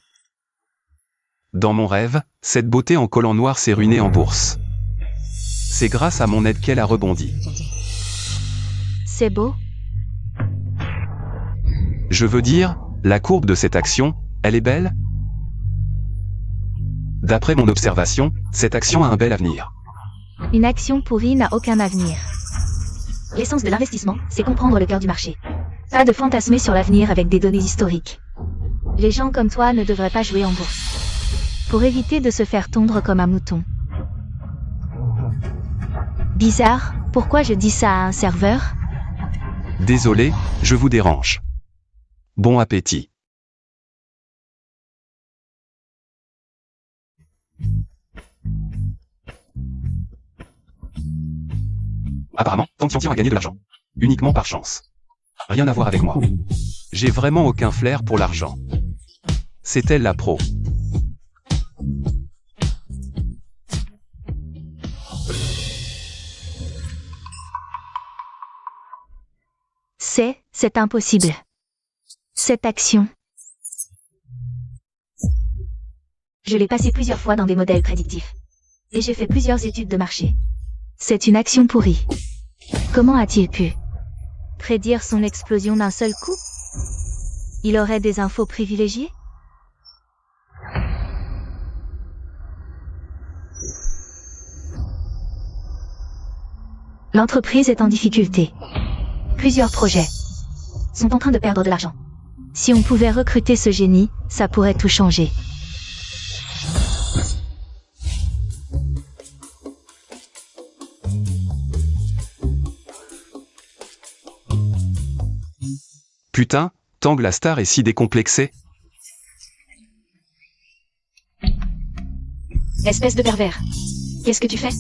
Dans mon rêve, cette beauté en collant noir s'est ruinée en bourse. C'est grâce à mon aide qu'elle a rebondi. C'est beau. Je veux dire, la courbe de cette action, elle est belle? D'après mon observation, cette action a un bel avenir. Une action pourrie n'a aucun avenir. L'essence de l'investissement, c'est comprendre le cœur du marché. Pas de fantasmer sur l'avenir avec des données historiques. Les gens comme toi ne devraient pas jouer en bourse. Pour éviter de se faire tondre comme un mouton. Bizarre, pourquoi je dis ça à un serveur? Désolé, je vous dérange. Bon appétit. Apparemment, Tang Xiangxiang a gagné de l'argent. Uniquement par chance. Rien à voir avec moi. J'ai vraiment aucun flair pour l'argent. C'est elle la pro. C'est impossible. Cette action. Je l'ai passée plusieurs fois dans des modèles prédictifs. Et j'ai fait plusieurs études de marché. C'est une action pourrie. Comment a-t-il pu prédire son explosion d'un seul coup? Il aurait des infos privilégiées? L'entreprise est en difficulté. Plusieurs projets sont en train de perdre de l'argent. Si on pouvait recruter ce génie, ça pourrait tout changer. Putain, Tang la star est si décomplexée. Espèce de pervers. Qu'est-ce que tu fais?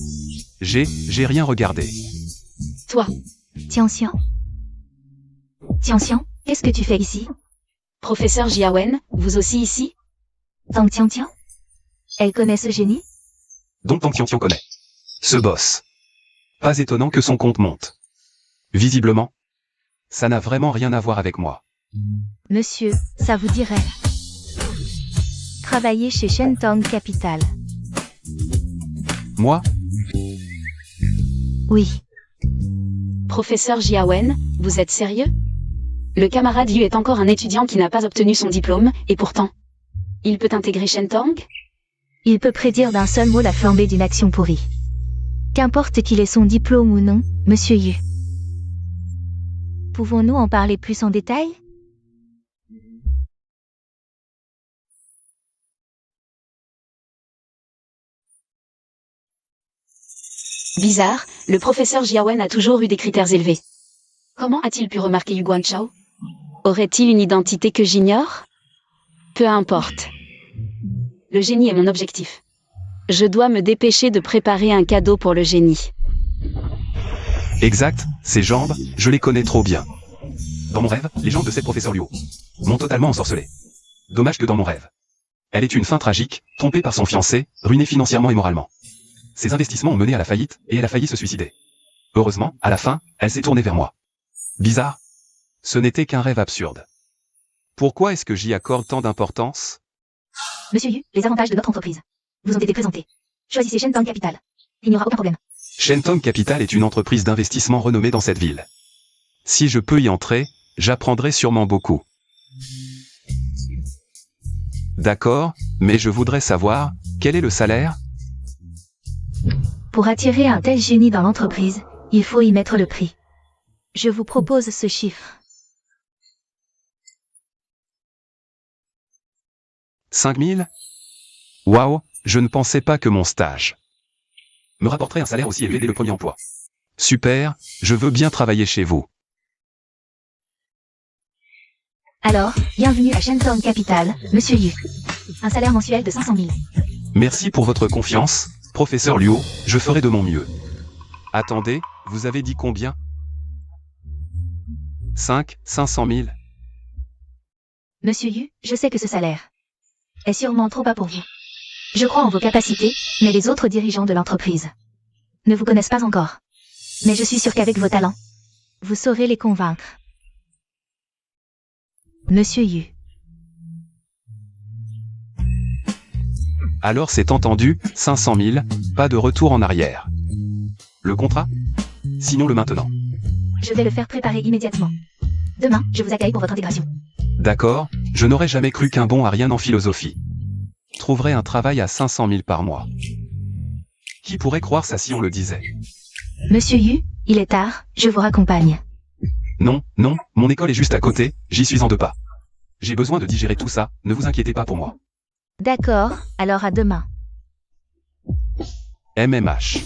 J'ai rien regardé. Toi. Xiangxiang, qu'est-ce que tu fais ici? Professeur Jiawen, vous aussi ici? Tang Xiangxiang? Elle connaît ce génie? Donc Tang Xiangxiang connaît. Ce boss. Pas étonnant que son compte monte. Visiblement, ça n'a vraiment rien à voir avec moi. Monsieur, ça vous dirait travailler chez Shentong Capital? Moi? Oui. Professeur Jiawen, vous êtes sérieux? Le camarade Yu est encore un étudiant qui n'a pas obtenu son diplôme, et pourtant, il peut intégrer Shentong? Il peut prédire d'un seul mot la flambée d'une action pourrie. Qu'importe qu'il ait son diplôme ou non, Monsieur Yu. Pouvons-nous en parler plus en détail? Bizarre, le professeur Jiawen a toujours eu des critères élevés. Comment a-t-il pu remarquer Yu Guanchao? Aurait-il une identité que j'ignore? Peu importe. Le génie est mon objectif. Je dois me dépêcher de préparer un cadeau pour le génie. Exact, ses jambes, je les connais trop bien. Dans mon rêve, les jambes de cette professeure Liu m'ont totalement ensorcelé. Dommage que dans mon rêve. Elle est une fin tragique, trompée par son fiancé, ruinée financièrement et moralement. Ses investissements ont mené à la faillite, et elle a failli se suicider. Heureusement, à la fin, elle s'est tournée vers moi. Bizarre. Ce n'était qu'un rêve absurde. Pourquoi est-ce que j'y accorde tant d'importance? Monsieur Yu, les avantages de notre entreprise vous ont été présentés. Choisissez Shentong Capital. Il n'y aura aucun problème. Shentong Capital est une entreprise d'investissement renommée dans cette ville. Si je peux y entrer, j'apprendrai sûrement beaucoup. D'accord, mais je voudrais savoir, quel est le salaire? Pour attirer un tel génie dans l'entreprise, il faut y mettre le prix. Je vous propose ce chiffre. 5 000? Waouh, je ne pensais pas que mon stage me rapporterait un salaire aussi élevé dès le premier emploi. Super, je veux bien travailler chez vous. Alors, bienvenue à Shentong Capital, Monsieur Yu. Un salaire mensuel de 500 000. Merci pour votre confiance, professeur Liu, je ferai de mon mieux. Attendez, vous avez dit combien? 500 000. Monsieur Yu, je sais que ce salaire est sûrement trop bas pour vous. Je crois en vos capacités, mais les autres dirigeants de l'entreprise ne vous connaissent pas encore. Mais je suis sûr qu'avec vos talents, vous saurez les convaincre. Monsieur Yu. Alors c'est entendu, 500 000, pas de retour en arrière. Le contrat? Signons-le maintenant. Je vais le faire préparer immédiatement. Demain, je vous accueille pour votre intégration. D'accord, je n'aurais jamais cru qu'un bon à rien en philosophie trouverait un travail à 500 000 par mois. Qui pourrait croire ça si on le disait? Monsieur Yu, il est tard, je vous raccompagne. Non, mon école est juste à côté, j'y suis en 2 pas. J'ai besoin de digérer tout ça, ne vous inquiétez pas pour moi. D'accord, alors à demain. MMH.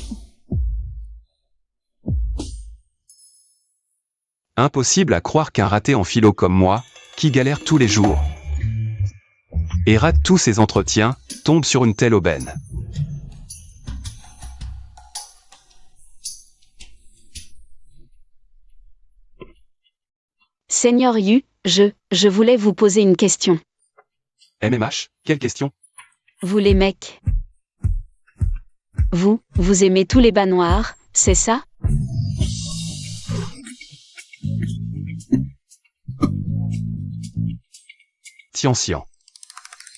Impossible à croire qu'un raté en philo comme moi, qui galère tous les jours, et rate tous ses entretiens, tombe sur une telle aubaine. Seigneur Yu, je voulais vous poser une question. MMH, quelle question? Vous les mecs. Vous aimez tous les bas noirs, c'est ça? Tian.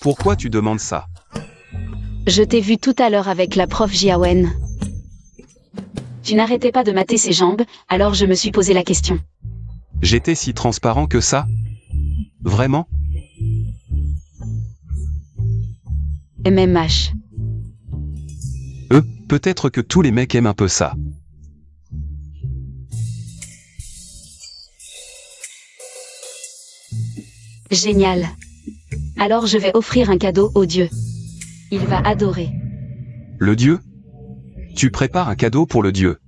Pourquoi tu demandes ça? Je t'ai vu tout à l'heure avec la prof Jiawen. Tu n'arrêtais pas de mater ses jambes, alors je me suis posé la question. J'étais si transparent que ça? Vraiment? MMH. Peut-être que tous les mecs aiment un peu ça. Génial. Alors je vais offrir un cadeau au dieu. Il va adorer. Le dieu? Tu prépares un cadeau pour le dieu.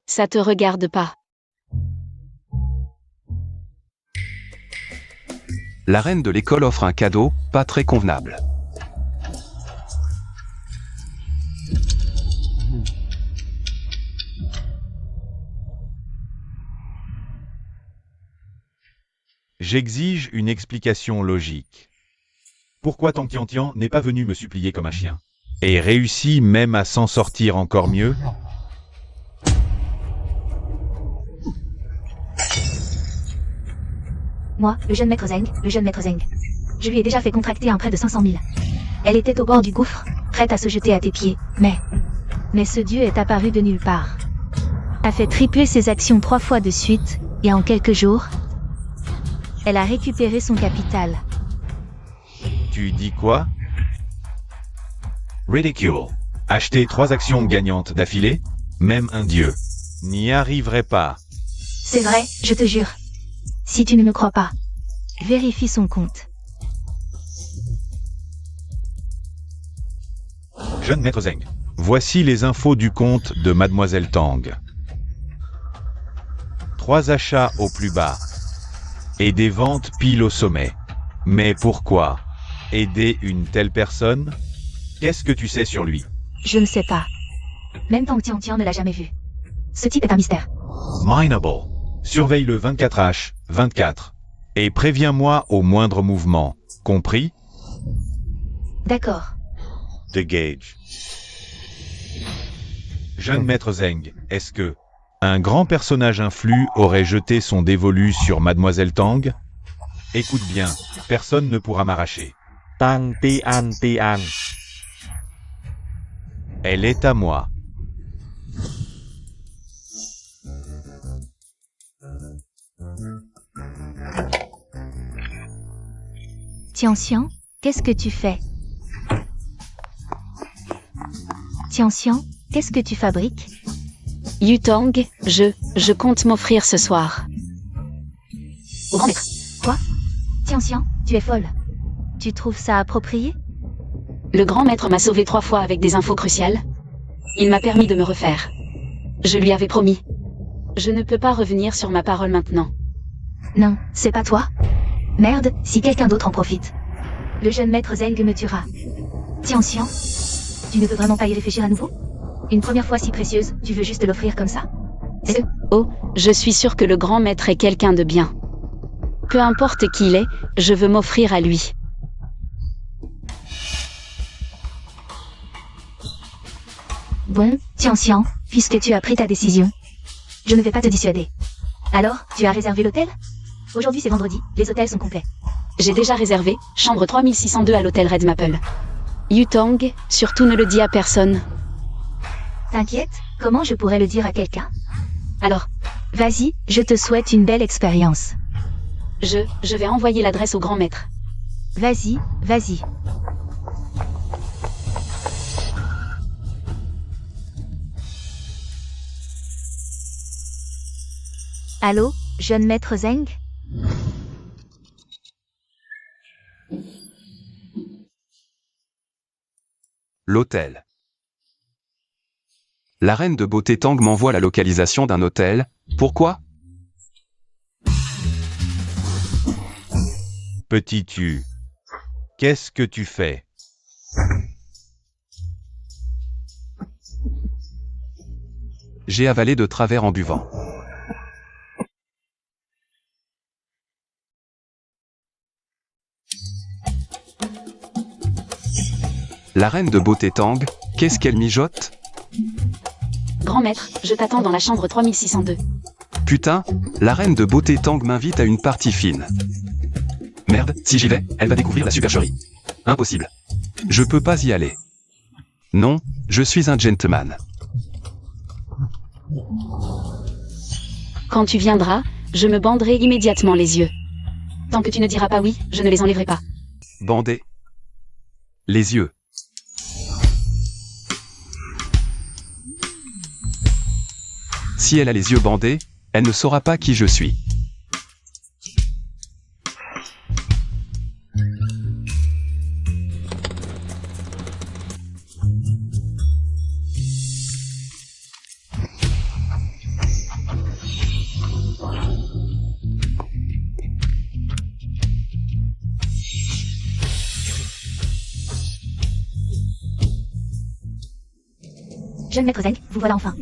Ça te regarde pas. La reine de l'école offre un cadeau, pas très convenable. J'exige une explication logique. Pourquoi Tang Tian n'est pas venu me supplier comme un chien? Et réussit même à s'en sortir encore mieux? Moi, le jeune maître Zeng. Je lui ai déjà fait contracter un prêt de 500 000. Elle était au bord du gouffre, prête à se jeter à tes pieds, mais ce dieu est apparu de nulle part. A fait tripler ses actions 3 fois de suite, et en quelques jours, elle a récupéré son capital. Tu dis quoi? Ridicule. Acheter 3 actions gagnantes d'affilée? Même un dieu n'y arriverait pas. C'est vrai, je te jure. Si tu ne me crois pas, vérifie son compte. Jeune maître Zeng. Voici les infos du compte de Mademoiselle Tang. 3 achats au plus bas. Et des ventes pile au sommet. Mais pourquoi? Aider une telle personne? Qu'est-ce que tu sais sur lui? Je ne sais pas. Même Tang Tian ne l'a jamais vu. Ce type est un mystère. Mineable. Surveille le 24H24. Et préviens-moi au moindre mouvement. Compris? D'accord. Dégage. Jeune maître Zeng, est-ce que un grand personnage influ aurait jeté son dévolu sur Mademoiselle Tang? Écoute bien, personne ne pourra m'arracher. Tang Tian. Elle est à moi. Tian, qu'est-ce que tu fais? Tian, qu'est-ce que tu fabriques? Yutang, je compte m'offrir ce soir. Au grand maître. Quoi? Tian, tu es folle. Tu trouves ça approprié? Le grand maître m'a sauvé 3 fois avec des infos cruciales. Il m'a permis de me refaire. Je lui avais promis. Je ne peux pas revenir sur ma parole maintenant. Non, c'est pas toi. Merde, si quelqu'un d'autre en profite. Le jeune maître Zeng me tuera. Tian, tu ne veux vraiment pas y réfléchir à nouveau? Une première fois si précieuse, tu veux juste l'offrir comme ça? Oh, je suis sûre que le grand maître est quelqu'un de bien. Peu importe qui il est, je veux m'offrir à lui. Bon, Tian, puisque tu as pris ta décision, je ne vais pas te dissuader. Alors, tu as réservé l'hôtel? Aujourd'hui c'est vendredi, les hôtels sont complets. J'ai déjà réservé, chambre 3602 à l'hôtel Red Maple. Yutang, surtout ne le dis à personne. T'inquiète, comment je pourrais le dire à quelqu'un? Alors, vas-y, je te souhaite une belle expérience. Je vais envoyer l'adresse au grand maître. Vas-y. Allô, jeune maître Zeng? L'hôtel. La reine de beauté Tang m'envoie la localisation d'un hôtel. Pourquoi? Petit tu. Qu'est-ce que tu fais? J'ai avalé de travers en buvant. La reine de beauté Tang, qu'est-ce qu'elle mijote? Grand maître, je t'attends dans la chambre 3602. Putain, la reine de beauté Tang m'invite à une partie fine. Merde, si j'y vais, elle va découvrir la supercherie. Impossible. Je peux pas y aller. Non, je suis un gentleman. Quand tu viendras, je me banderai immédiatement les yeux. Tant que tu ne diras pas oui, je ne les enlèverai pas. Bandé. Les yeux. Si elle a les yeux bandés, elle ne saura pas qui je suis. Jeune maître Zeng, vous voilà enfin.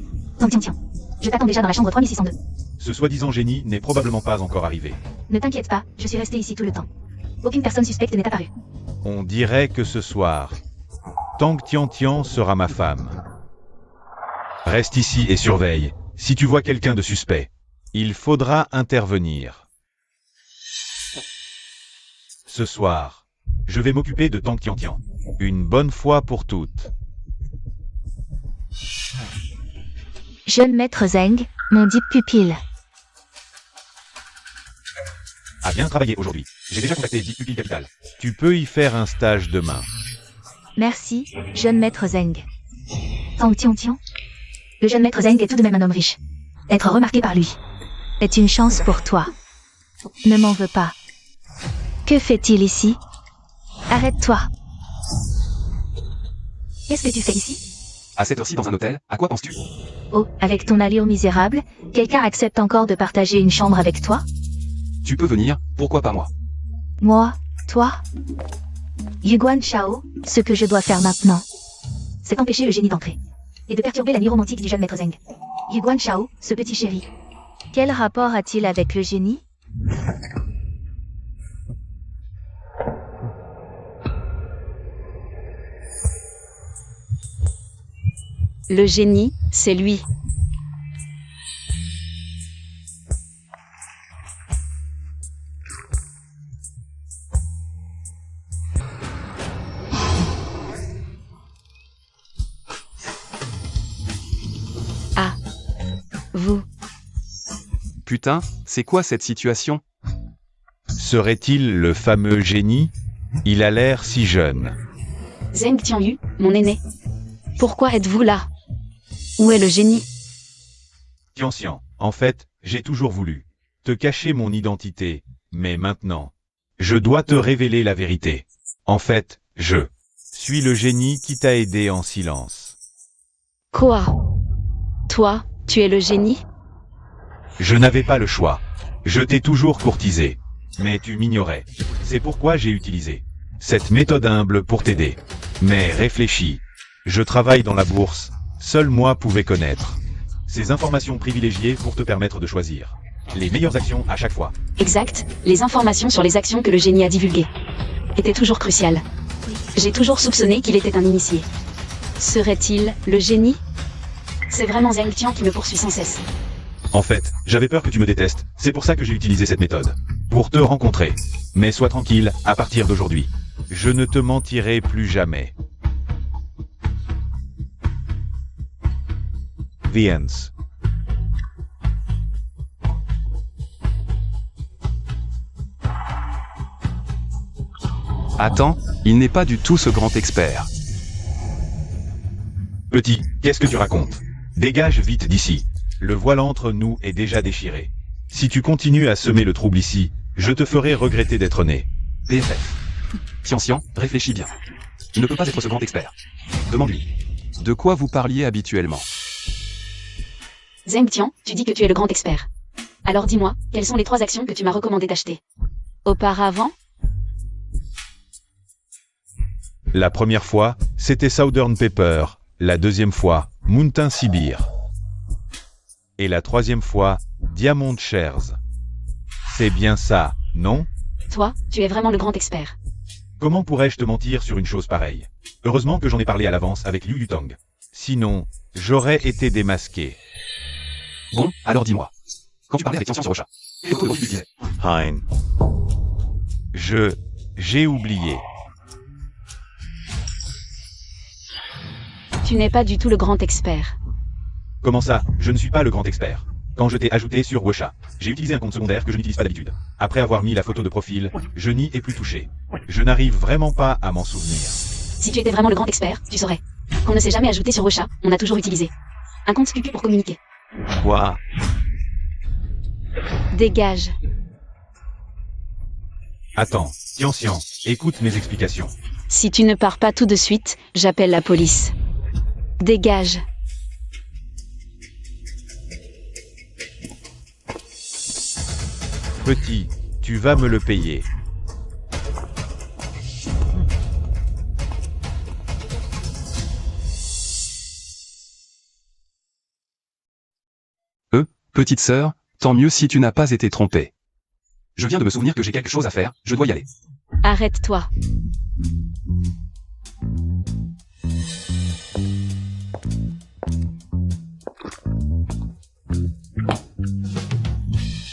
Tiens. Je t'attends déjà dans la chambre 3602. Ce soi-disant génie n'est probablement pas encore arrivé. Ne t'inquiète pas, je suis resté ici tout le temps. Aucune personne suspecte n'est apparue. On dirait que ce soir, Tang Tian sera ma femme. Reste ici et surveille. Si tu vois quelqu'un de suspect, il faudra intervenir. Ce soir, je vais m'occuper de Tang Tian. Une bonne fois pour toutes. Jeune maître Zeng, mon dit pupille. A bien travaillé aujourd'hui. J'ai déjà contacté Deep Pupille Capital. Tu peux y faire un stage demain. Merci, jeune maître Zeng. Tang Tian. Le jeune maître Zeng est tout de même un homme riche. Être remarqué par lui est une chance pour toi. Ne m'en veux pas. Que fait-il ici? Arrête-toi. Qu'est-ce que tu fais ici? À cette heure-ci dans un hôtel, à quoi penses-tu? Oh, avec ton allure misérable, quelqu'un accepte encore de partager une chambre avec toi? Tu peux venir, pourquoi pas moi? Moi? Toi? Yuguan Shao, ce que je dois faire maintenant, c'est empêcher le génie d'entrer et de perturber la nuit romantique du jeune maître Zeng. Yuguan Shao, ce petit chéri. Quel rapport a-t-il avec le génie? Le génie, c'est lui. Ah. Vous. Putain, c'est quoi cette situation? Serait-il le fameux génie? Il a l'air si jeune. Zeng Tianyu, mon aîné. Pourquoi êtes-vous là? Où est le génie? Tian, en fait, j'ai toujours voulu te cacher mon identité, mais maintenant, je dois te révéler la vérité. En fait, je suis le génie qui t'a aidé en silence. Quoi? Toi, tu es le génie? Je n'avais pas le choix. Je t'ai toujours courtisé. Mais tu m'ignorais. C'est pourquoi j'ai utilisé cette méthode humble pour t'aider. Mais réfléchis. Je travaille dans la bourse. Seul moi pouvais connaître ces informations privilégiées pour te permettre de choisir les meilleures actions à chaque fois. Exact, les informations sur les actions que le génie a divulguées étaient toujours cruciales. J'ai toujours soupçonné qu'il était un initié. Serait-il le génie? C'est vraiment Zeng Tian qui me poursuit sans cesse. En fait, j'avais peur que tu me détestes. C'est pour ça que j'ai utilisé cette méthode. Pour te rencontrer. Mais sois tranquille, à partir d'aujourd'hui, je ne te mentirai plus jamais. The Ends. Attends, il n'est pas du tout ce grand expert. Petit, qu'est-ce que tu racontes? Dégage vite d'ici. Le voile entre nous est déjà déchiré. Si tu continues à semer le trouble ici, je te ferai regretter d'être né. PFF. Tian, réfléchis bien. Il ne peut pas être ce grand expert. Demande-lui. De quoi vous parliez habituellement? Zheng Tian, tu dis que tu es le grand expert. Alors dis-moi, quelles sont les 3 actions que tu m'as recommandé d'acheter? Auparavant, La première fois, c'était Southern Pepper. La deuxième fois, Mountain Sibir. Et la troisième fois, Diamond Shares. C'est bien ça, non? toi, tu es vraiment le grand expert. Comment pourrais-je te mentir sur une chose pareille? Heureusement que j'en ai parlé à l'avance avec Liu Yutong. Sinon, j'aurais été démasqué. Bon, alors dis-moi. Quand tu parlais avec Tian sur Rocha, quelle photo de tu disais? Hein. J'ai oublié. Tu n'es pas du tout le grand expert. Comment ça? Je ne suis pas le grand expert. Quand je t'ai ajouté sur Wusha, j'ai utilisé un compte secondaire que je n'utilise pas d'habitude. Après avoir mis la photo de profil, je n'y ai plus touché. Je n'arrive vraiment pas à m'en souvenir. Si tu étais vraiment le grand expert, tu saurais qu'on ne s'est jamais ajouté sur Rocha, on a toujours utilisé un compte QQ pour communiquer. Quoi? Dégage. Attends, Tianxian, écoute mes explications. Si tu ne pars pas tout de suite, j'appelle la police. Dégage. Petit, tu vas me le payer. Petite sœur, tant mieux si tu n'as pas été trompée. Je viens de me souvenir que j'ai quelque chose à faire, je dois y aller. Arrête-toi.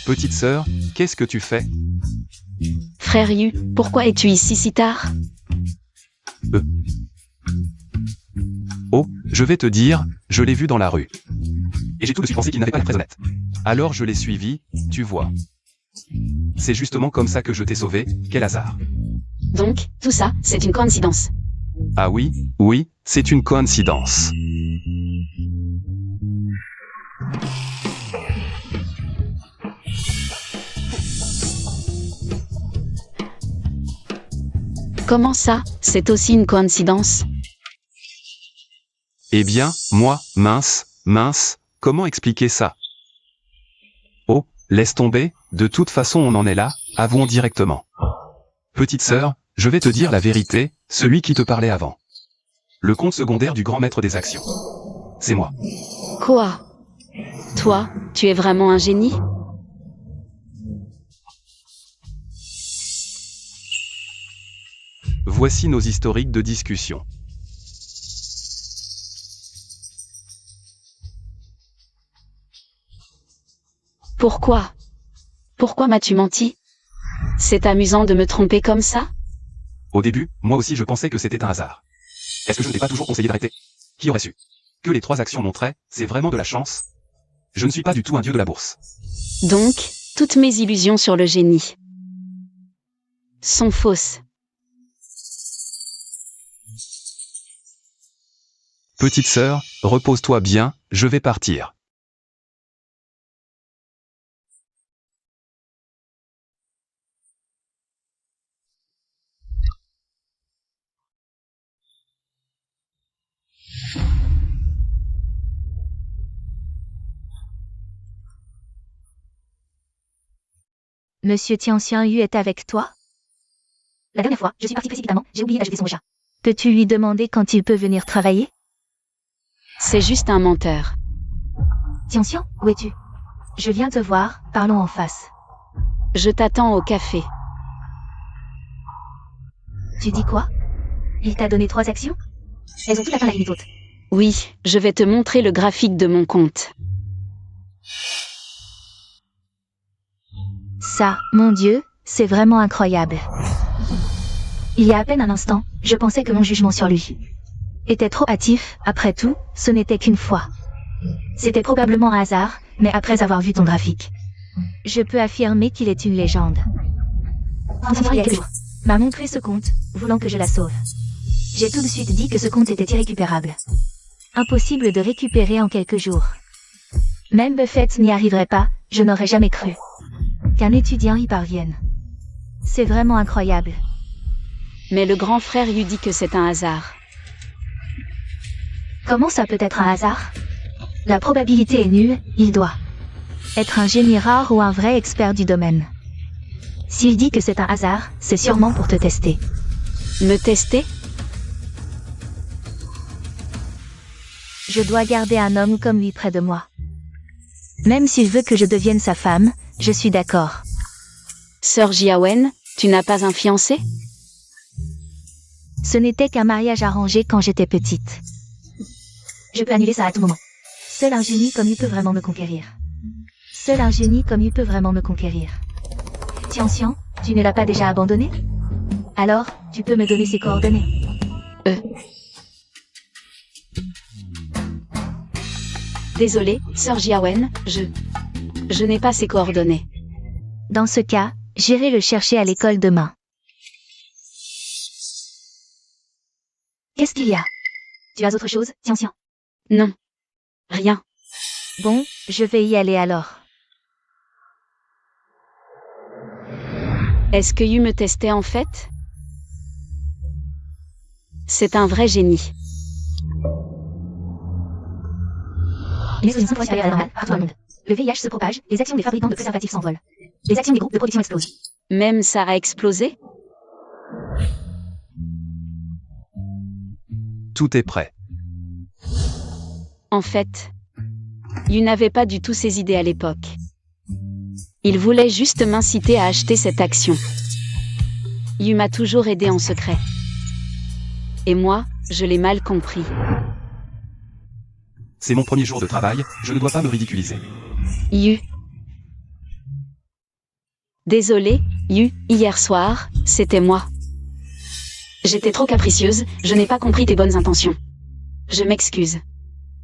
Petite sœur, qu'est-ce que tu fais? Frère Yu, pourquoi es-tu ici si tard? Oh, je vais te dire, je l'ai vu dans la rue. Et j'ai tout de suite pensé qu'il n'avait pas l'air très honnête. Alors je l'ai suivi, tu vois. C'est justement comme ça que je t'ai sauvé, quel hasard. Donc, tout ça, c'est une coïncidence. Ah oui, oui, c'est une coïncidence. Comment ça, c'est aussi une coïncidence? Eh bien, moi, mince, comment expliquer ça? Oh, laisse tomber, de toute façon on en est là, avouons directement. Petite sœur, je vais te dire la vérité, celui qui te parlait avant. Le compte secondaire du grand maître des actions. C'est moi. Quoi? Toi, tu es vraiment un génie? Voici nos historiques de discussion. Pourquoi? Pourquoi m'as-tu menti? C'est amusant de me tromper comme ça? Au début, moi aussi je pensais que c'était un hasard. Est-ce que je ne t'ai pas toujours conseillé d'arrêter? Qui aurait su? Que les 3 actions montraient, c'est vraiment de la chance. Je ne suis pas du tout un dieu de la bourse. Donc, toutes mes illusions sur le génie sont fausses. Petite sœur, repose-toi bien, je vais partir. Monsieur Tianxian Yu est avec toi? La dernière fois, je suis partie précipitamment, j'ai oublié d'ajouter son chat. Peux-tu lui demander quand il peut venir travailler? C'est juste un menteur. Tianxian, où es-tu? Je viens te voir, parlons en face. Je t'attends au café. Tu dis quoi? Il t'a donné 3 actions? Elles ont toutes atteint la limite haute. Oui, je vais te montrer le graphique de mon compte. Ça, mon Dieu, c'est vraiment incroyable. Il y a à peine un instant, je pensais que mon jugement sur lui était trop hâtif, après tout, ce n'était qu'une fois. C'était probablement un hasard, mais après avoir vu ton graphique, je peux affirmer qu'il est une légende. Il y a quelques jours. M'a montré ce compte, voulant que je la sauve. J'ai tout de suite dit que ce compte était irrécupérable. Impossible de récupérer en quelques jours. Même Buffett n'y arriverait pas, je n'aurais jamais cru qu'un étudiant y parvienne. C'est vraiment incroyable. Mais le grand frère Yu dit que c'est un hasard. Comment ça peut être un hasard? La probabilité est nulle, il doit être un génie rare ou un vrai expert du domaine. S'il dit que c'est un hasard, c'est sûrement pour te tester. Me tester? Je dois garder un homme comme lui près de moi. Même s'il veut que je devienne sa femme, je suis d'accord. Sir Jiawen, tu n'as pas un fiancé? Ce n'était qu'un mariage arrangé quand j'étais petite. Je peux annuler ça à tout moment. Seul un génie comme lui peut vraiment me conquérir. Seul un génie comme lui peut vraiment me conquérir. Tian, tu ne l'as pas déjà abandonné? Alors, tu peux me donner ses coordonnées. Désolé, Sir Jiawen, je n'ai pas ses coordonnées. Dans ce cas, j'irai le chercher à l'école demain. Qu'est-ce qu'il y a? Tu as autre chose, Tian? Non. Rien. Bon, je vais y aller alors. Est-ce que Yu me testait en fait? C'est un vrai génie. Les expositions pourraient supérieures à la normale, partout dans le monde. Le VIH se propage, les actions des fabricants de préservatifs s'envolent. Les actions des groupes de production explosent. Même ça a explosé? Tout est prêt. En fait, Yu n'avait pas du tout ces idées à l'époque. Il voulait juste m'inciter à acheter cette action. Yu m'a toujours aidé en secret. Et moi, je l'ai mal compris. C'est mon premier jour de travail, je ne dois pas me ridiculiser. Yu. Désolé, Yu, hier soir, c'était moi. J'étais trop capricieuse, je n'ai pas compris tes bonnes intentions. Je m'excuse.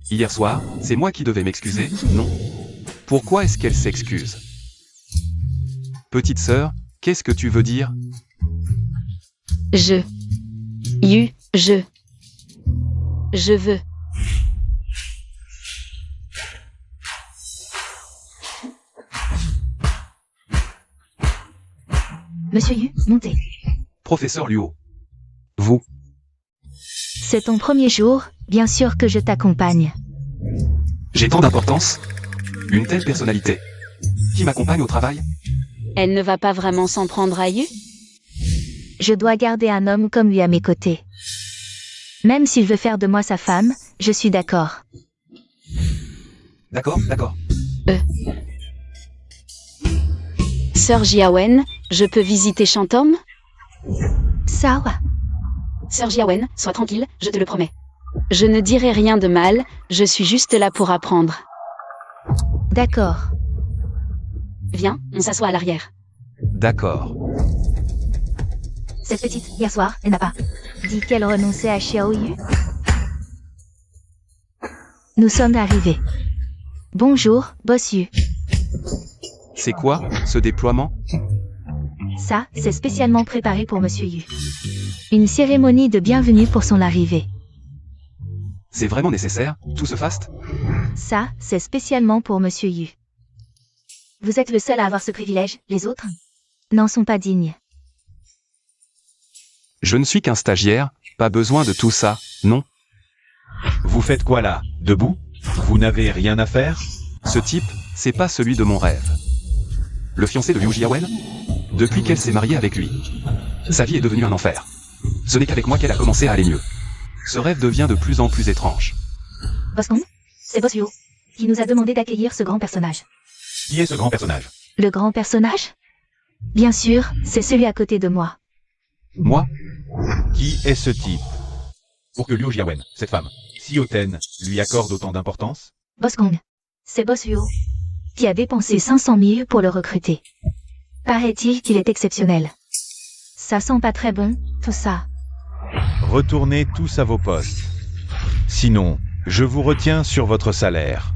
Hier soir, c'est moi qui devais m'excuser, non? Pourquoi est-ce qu'elle s'excuse? Petite sœur, qu'est-ce que tu veux dire? Yu, je veux. Monsieur Yu, montez. Professeur Luo. Vous. C'est ton premier jour, bien sûr que je t'accompagne. J'ai tant d'importance? Une telle personnalité. Qui m'accompagne au travail? Elle ne va pas vraiment s'en prendre à Yu? Je dois garder un homme comme lui à mes côtés. Même s'il veut faire de moi sa femme, je suis d'accord. D'accord. Sir Jiawen, je peux visiter Shantom? Sawa. Sir Jiawen, sois tranquille, je te le promets. Je ne dirai rien de mal, je suis juste là pour apprendre. D'accord. Viens, on s'assoit à l'arrière. D'accord. Cette petite, hier soir, elle n'a pas dit qu'elle renonçait à Xiao Yu. Nous sommes arrivés. Bonjour, boss Yu. C'est quoi, ce déploiement? Ça, c'est spécialement préparé pour Monsieur Yu. Une cérémonie de bienvenue pour son arrivée. C'est vraiment nécessaire, tout ce faste? Ça, c'est spécialement pour Monsieur Yu. Vous êtes le seul à avoir ce privilège, les autres n'en sont pas dignes. Je ne suis qu'un stagiaire, pas besoin de tout ça, non? Vous faites quoi là? Debout? Vous n'avez rien à faire? Ce type, c'est pas celui de mon rêve. Le fiancé de Yu Jiawen? Depuis qu'elle s'est mariée avec lui. Sa vie est devenue un enfer. Ce n'est qu'avec moi qu'elle a commencé à aller mieux. Ce rêve devient de plus en plus étrange. Boss Kong, c'est Boss Yu qui nous a demandé d'accueillir ce grand personnage. Qui est ce grand personnage? Le grand personnage? Bien sûr, c'est celui à côté de moi. Moi? Qui est ce type? Pour que Liu Jiawen, cette femme, si hautaine, lui accorde autant d'importance? Boss Kong, c'est Boss Yu qui a dépensé 500 000 pour le recruter. Paraît-il qu'il est exceptionnel. Ça sent pas très bon, tout ça. Retournez tous à vos postes. Sinon, je vous retiens sur votre salaire.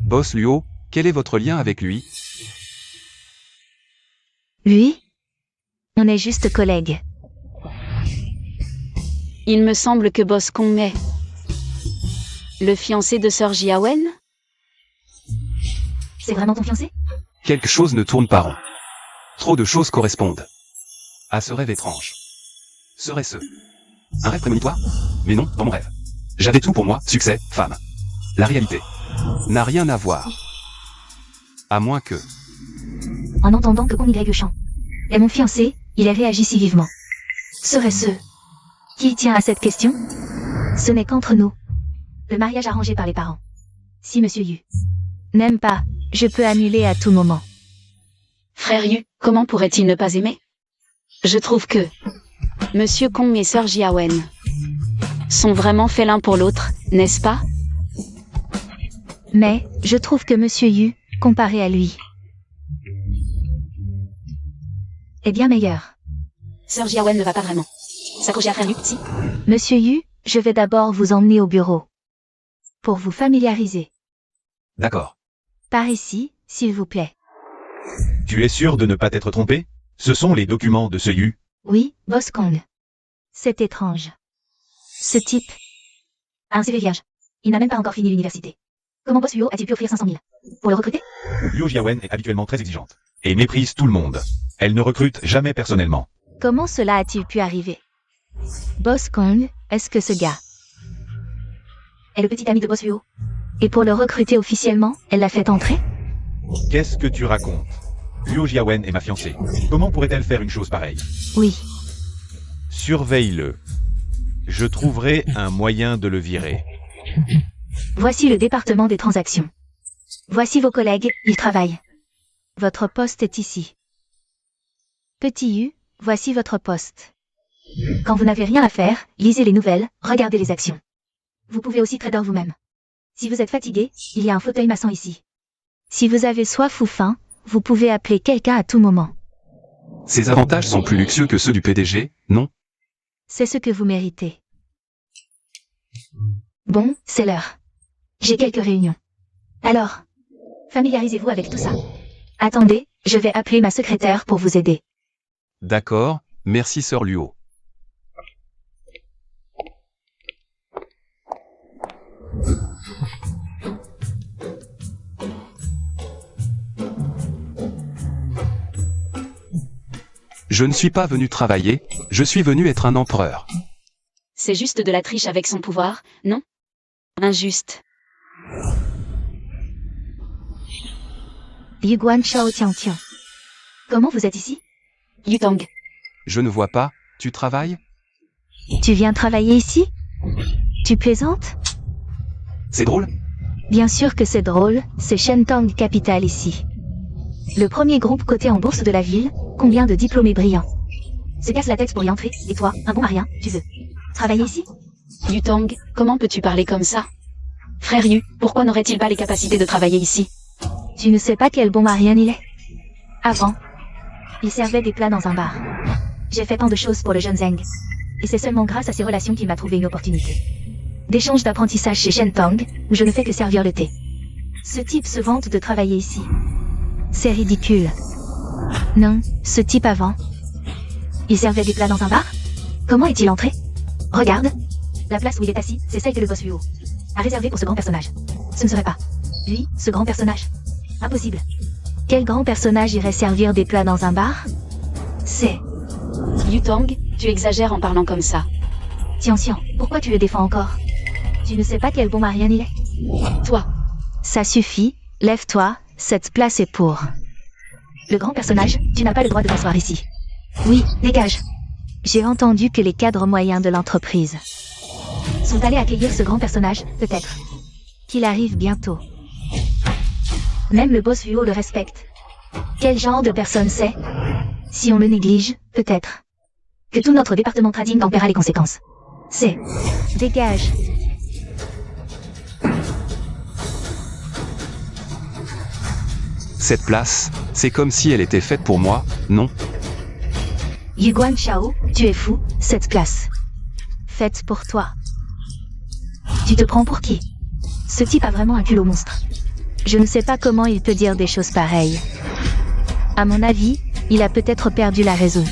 Boss Luo, quel est votre lien avec lui? Lui? On est juste collègues. Il me semble que Boss Kong est le fiancé de Sir Jiawen? C'est vraiment ton fiancé? Quelque chose ne tourne pas rond. Trop de choses correspondent à ce rêve étrange. Serait-ce Un rêve prémonitoire? Mais non, dans mon rêve. J'avais tout pour moi, succès, femme. La réalité n'a rien à voir. À moins que... En entendant que Y chant est mon fiancé, il a réagi si vivement. Serait-ce qui tient à cette question? Ce n'est qu'entre nous. Le mariage arrangé par les parents. Si Monsieur Yu n'aime pas, je peux annuler à tout moment. Frère Yu, comment pourrait-il ne pas aimer? Je trouve que Monsieur Kong et Sœur Jiawen sont vraiment faits l'un pour l'autre, n'est-ce pas? Mais, je trouve que Monsieur Yu, comparé à lui, est bien meilleur. Sœur Jiawen ne va pas vraiment s'accrocher à Frère Yu, si? Monsieur Yu, je vais d'abord vous emmener au bureau. Pour vous familiariser. D'accord. Par ici, s'il vous plaît. Tu es sûr de ne pas t'être trompé? Ce sont les documents de ce Yu. Oui, Boss Kong. C'est étrange. Ce type a un CV vierge. Il n'a même pas encore fini l'université. Comment Boss Huo a-t-il pu offrir 500 000 pour le recruter? Liu Jiawen est habituellement très exigeante et méprise tout le monde. Elle ne recrute jamais personnellement. Comment cela a-t-il pu arriver? Boss Kong, est-ce que ce gars est le petit ami de Boss Huo? Et pour le recruter officiellement, elle l'a fait entrer? Qu'est-ce que tu racontes? Liu Jiawen est ma fiancée. Comment pourrait-elle faire une chose pareille? Oui. Surveille-le. Je trouverai un moyen de le virer. Voici le département des transactions. Voici vos collègues, ils travaillent. Votre poste est ici. Petit Yu, voici votre poste. Quand vous n'avez rien à faire, lisez les nouvelles, regardez les actions. Vous pouvez aussi trader vous-même. Si vous êtes fatigué, il y a un fauteuil maçon ici. Si vous avez soif ou faim, vous pouvez appeler quelqu'un à tout moment. Ces avantages sont plus luxueux que ceux du PDG, non? C'est ce que vous méritez. Bon, c'est l'heure. J'ai quelques réunions. Alors, familiarisez-vous avec tout ça. Attendez, je vais appeler ma secrétaire pour vous aider. D'accord, merci Sœur Luo. Je ne suis pas venu travailler, je suis venu être un empereur. C'est juste de la triche avec son pouvoir, non? Injuste. Yu Guan Shao Tian Tian. Comment vous êtes ici? Yutang. Je ne vois pas, tu travailles? Tu viens travailler ici? Tu plaisantes? C'est drôle? Bien sûr que c'est drôle, c'est Shentang Capital ici. Le premier groupe coté en bourse de la ville, combien de diplômés brillants? Se casse la tête pour y entrer, et toi, un bon marien, tu veux travailler ici? Yutang, comment peux-tu parler comme ça? Frère Yu, pourquoi n'aurait-il pas les capacités de travailler ici? Tu ne sais pas quel bon marien il est? Avant, il servait des plats dans un bar. J'ai fait tant de choses pour le jeune Zeng. Et c'est seulement grâce à ses relations qu'il m'a trouvé une opportunité d'échange d'apprentissage chez Shentang, où je ne fais que servir le thé. Ce type se vante de travailler ici. C'est ridicule. Non, ce type avant. Il servait des plats dans un bar? Comment est-il entré? Regarde. La place où il est assis, c'est celle que le boss Huo a réservée pour ce grand personnage. Ce ne serait pas lui, ce grand personnage. Impossible. Quel grand personnage irait servir des plats dans un bar? C'est... Yutang, tu exagères en parlant comme ça. Tian, pourquoi tu le défends encore? Tu ne sais pas quel bon marien il est? Toi. Ça suffit, lève-toi, cette place est pour... Le grand personnage, tu n'as pas le droit de t'asseoir ici. Oui, dégage. J'ai entendu que les cadres moyens de l'entreprise sont allés accueillir ce grand personnage, peut-être qu'il arrive bientôt. Même le boss Huo le respecte. Quel genre de personne c'est? Si on le néglige, peut-être que tout notre département trading en paiera les conséquences. C'est... Dégage. Cette place, c'est comme si elle était faite pour moi, non? Yu Guan Shao, tu es fou, cette place. Faite pour toi. Tu te prends pour qui? Ce type a vraiment un culot monstre. Je ne sais pas comment il peut dire des choses pareilles. À mon avis, il a peut-être perdu la raison.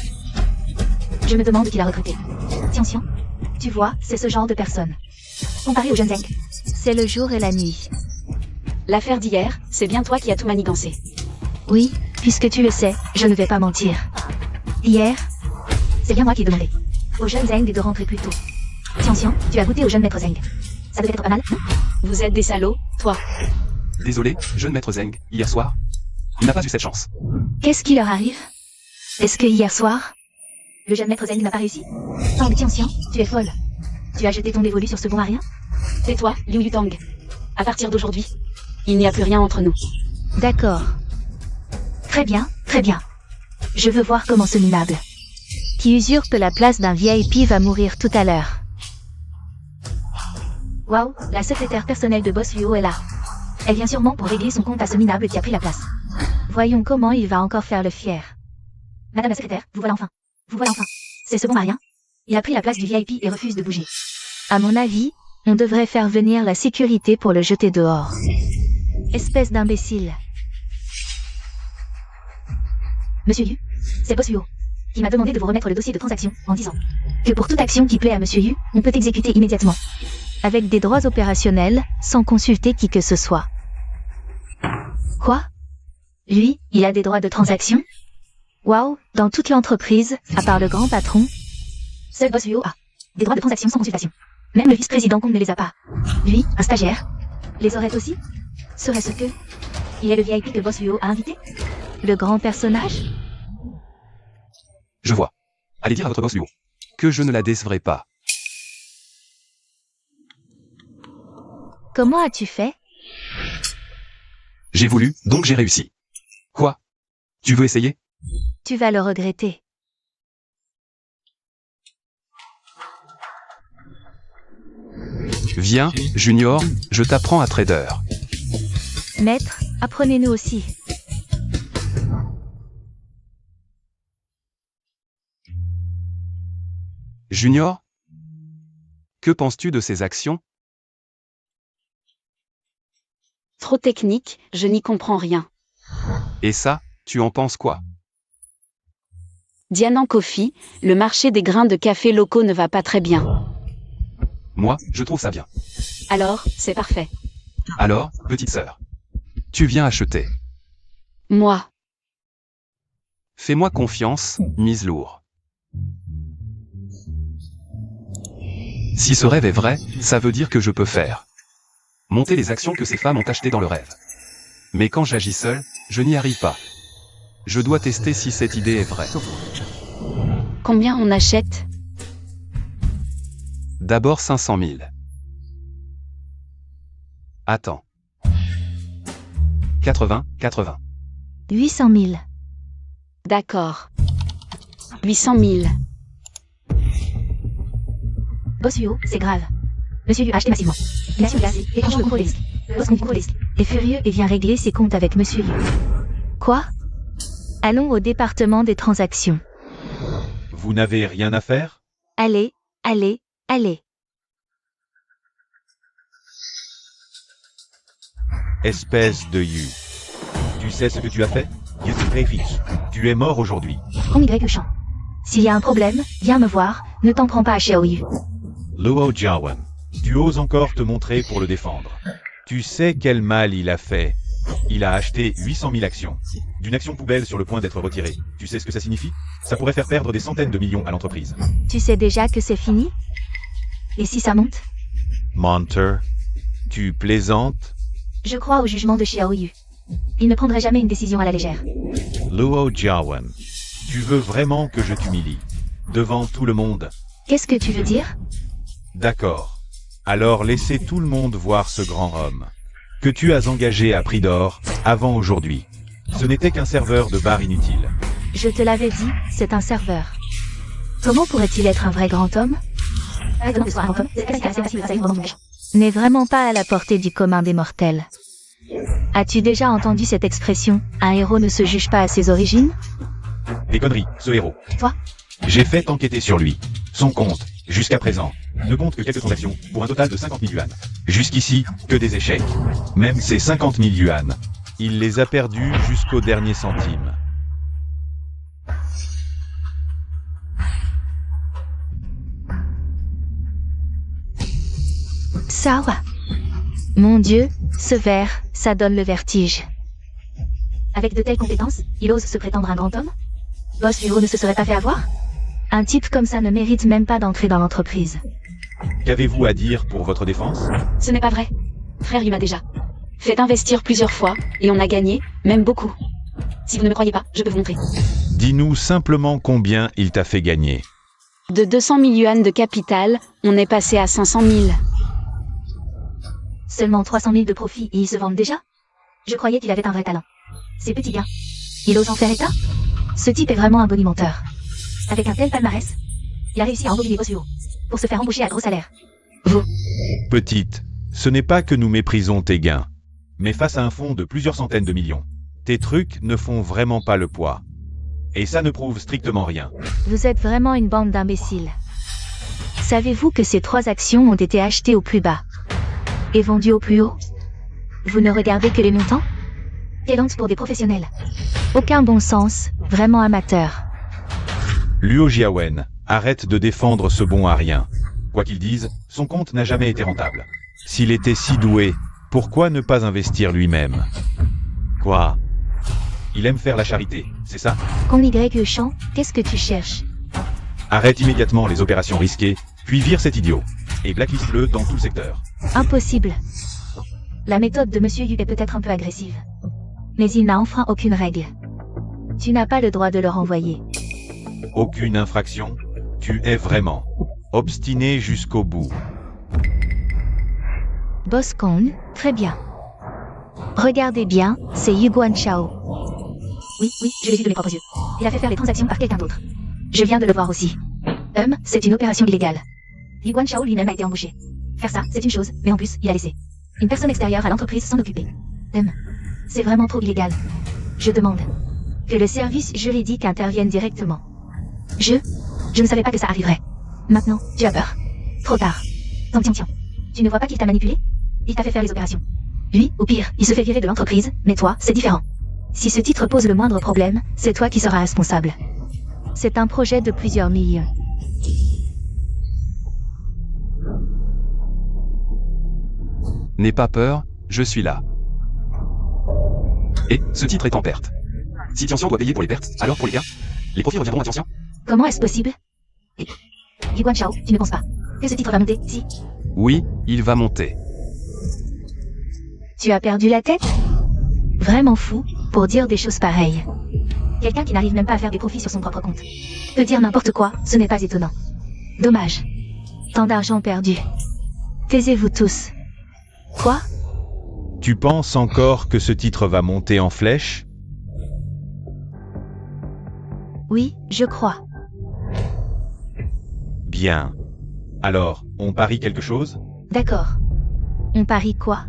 Je me demande qui l'a recruté. Tian, tu vois, c'est ce genre de personne. Comparé au jeune Zeng. C'est le jour et la nuit. L'affaire d'hier, c'est bien toi qui as tout manigancé. Oui, puisque tu le sais, je ne vais pas mentir. Hier, c'est bien moi qui ai demandé au jeune Zeng de rentrer plus tôt. Tiens, tu as goûté au jeune maître Zeng. Ça devait être pas mal, non? Vous êtes des salauds, toi. Désolé, jeune maître Zeng, hier soir. Il n'a pas eu cette chance. Qu'est-ce qui leur arrive? Est-ce que hier soir, le jeune maître Zeng n'a pas réussi? Tang Tianxian, tu es folle. Tu as jeté ton dévolu sur ce bon à rien? Tais-toi, Liu Yutang. À partir d'aujourd'hui, il n'y a plus rien entre nous. D'accord. Très bien, très bien. Je veux voir comment ce minable, qui usurpe la place d'un VIP, va mourir tout à l'heure. Waouh, la secrétaire personnelle de Boss Luo est là. Elle vient sûrement pour régler son compte à ce minable qui a pris la place. Voyons comment il va encore faire le fier. Madame la secrétaire, vous voilà enfin. Vous voilà enfin. C'est ce bon Marien. Il a pris la place du VIP et refuse de bouger. À mon avis, on devrait faire venir la sécurité pour le jeter dehors. Espèce d'imbécile. Monsieur Yu, c'est Boss Luo, qui m'a demandé de vous remettre le dossier de transaction en disant que pour toute action qui plaît à Monsieur Yu, on peut exécuter immédiatement. Avec des droits opérationnels, sans consulter qui que ce soit. Quoi? Lui, il a des droits de transaction? Waouh, dans toute l'entreprise, à part le grand patron, seul Boss Luo a des droits de transaction sans consultation. Même le vice-président Kong ne les a pas. Lui, un stagiaire, les aurait aussi? Serait-ce que il est le VIP que Boss Luo a invité? Le grand personnage? Je vois. Allez dire à votre boss Luo que je ne la décevrai pas. Comment as-tu fait? J'ai voulu, donc j'ai réussi. Quoi? Tu veux essayer? Tu vas le regretter. Viens, Junior, je t'apprends à trader. Maître, apprenez-nous aussi. Junior? Que penses-tu de ces actions? Trop technique, je n'y comprends rien. Et ça, tu en penses quoi? Dianan Coffee, le marché des grains de café locaux ne va pas très bien. Moi, je trouve ça bien. Alors, c'est parfait. Alors, petite sœur, tu viens acheter. Moi, Fais-moi confiance, mise lourd. Si ce rêve est vrai, ça veut dire que je peux faire monter les actions que ces femmes ont achetées dans le rêve. Mais quand j'agis seul, je n'y arrive pas. Je dois tester si cette idée est vraie. combien on achète? D'abord 500 000. Attends. 80. 800 000. D'accord. 800 000. Boss Luo, c'est grave. Monsieur Yu a acheté massivement. Il a surgazé, déclenche le contrôle des risques. Boss contrôle des risques. Est furieux et vient régler ses comptes avec Monsieur Yu. Quoi? Allons au département des transactions. Vous n'avez rien à faire? Allez. Espèce de Yu. Tu sais ce que tu as fait? Tu es mort aujourd'hui. Kong Y champ. S'il y a un problème, viens me voir, ne t'en prends pas à Xiao Yu. Luo Jiawan. Tu oses encore te montrer pour le défendre. Tu sais quel mal il a fait. Il a acheté 800 000 actions. D'une action poubelle sur le point d'être retirée. Tu sais ce que ça signifie? Ça pourrait faire perdre des centaines de millions à l'entreprise. Tu sais déjà que c'est fini? Et si ça monte? Monter, tu plaisantes? Je crois au jugement de Xiao Yu. Il ne prendrait jamais une décision à la légère. Luo Jiawan. Tu veux vraiment que je t'humilie? Devant tout le monde? Qu'est-ce que tu veux dire? D'accord. Alors laissez tout le monde voir ce grand homme. Que tu as engagé à prix d'or, avant aujourd'hui. Ce n'était qu'un serveur de bar inutile. Je te l'avais dit, c'est un serveur. Comment pourrait-il être un vrai grand homme? N'est vraiment pas à la portée du commun des mortels. As-tu déjà entendu cette expression, un héros ne se juge pas à ses origines? Des conneries, ce héros. Toi? J'ai fait enquêter sur lui. Son compte, jusqu'à présent, ne compte que quelques transactions, pour un total de 50 000 yuan. Jusqu'ici, que des échecs. Même ces 50 000 yuan, il les a perdus jusqu'au dernier centime. Sawa. Mon Dieu, ce verre, ça donne le vertige. Avec de telles compétences, il ose se prétendre un grand homme? Boss Luo ne se serait pas fait avoir? Un type comme ça ne mérite même pas d'entrer dans l'entreprise. Qu'avez-vous à dire pour votre défense? Ce n'est pas vrai. Frère Yu m'a déjà fait investir plusieurs fois, et on a gagné, même beaucoup. Si vous ne me croyez pas, je peux vous montrer. Dis-nous simplement combien il t'a fait gagner. De 200 000 yuan de capital, on est passé à 500 000. Seulement 300 000 de profit et ils se vendent déjà? Je croyais qu'il avait un vrai talent. Ces petits gars. Il ose en faire état? Ce type est vraiment un bonimenteur. Avec un tel palmarès, il a réussi à embobiner Bossuo pour se faire embaucher à gros salaire. Vous, Petite, ce n'est pas que nous méprisons tes gains. Mais face à un fonds de plusieurs centaines de millions, tes trucs ne font vraiment pas le poids. Et ça ne prouve strictement rien. vous êtes vraiment une bande d'imbéciles. Savez-vous que ces 3 actions ont été achetées au plus bas et vendues au plus haut? Vous ne regardez que les montants? Quelle honte pour des professionnels. Aucun bon sens, vraiment amateur. Luo Jiawen, arrête de défendre ce bon à rien. Quoi qu'il dise, son compte n'a jamais été rentable. S'il était si doué, pourquoi ne pas investir lui-même? Quoi? Il aime faire la charité, c'est ça? Con Y Champ, qu'est-ce que tu cherches? Arrête immédiatement les opérations risquées, puis vire cet idiot. Et blacklist-le dans tout le secteur. Impossible. La méthode de Monsieur Yu est peut-être un peu agressive. Mais il n'a enfreint aucune règle. Tu n'as pas le droit de le renvoyer. Aucune infraction? Tu es vraiment obstiné jusqu'au bout. Boss Kong, très bien. Regardez bien, c'est Yu Guanchao. Oui, je l'ai vu de mes propres yeux. Il a fait faire les transactions par quelqu'un d'autre. Je viens de le voir aussi. C'est une opération illégale. Yu Guanchao lui-même a été embauché. Faire ça, c'est une chose, mais en plus, il a laissé une personne extérieure à l'entreprise s'en occuper. C'est vraiment trop illégal. Je demande que le service juridique intervienne directement. Je ne savais pas que ça arriverait. Maintenant, tu as peur. Trop tard. Tiens. Tu ne vois pas qu'il t'a manipulé? Il t'a fait faire les opérations. Lui, au pire, il se fait virer de l'entreprise, mais toi, c'est différent. Si ce titre pose le moindre problème, c'est toi qui seras responsable. C'est un projet de plusieurs millions. N'aie pas peur, je suis là. Et, ce titre est en perte. Si Tianxian doit payer pour les pertes, alors pour les gains, les profits reviendront à Tianxian? Comment est-ce possible? Yu Guanchao, tu ne penses pas que ce titre va monter, si? Oui, il va monter. Tu as perdu la tête? Vraiment fou, pour dire des choses pareilles. Quelqu'un qui n'arrive même pas à faire des profits sur son propre compte peut dire n'importe quoi, ce n'est pas étonnant. Dommage. Tant d'argent perdu. Taisez-vous tous. Quoi? Tu penses encore que ce titre va monter en flèche? Oui, je crois. Bien. Alors, on parie quelque chose? D'accord. On parie quoi?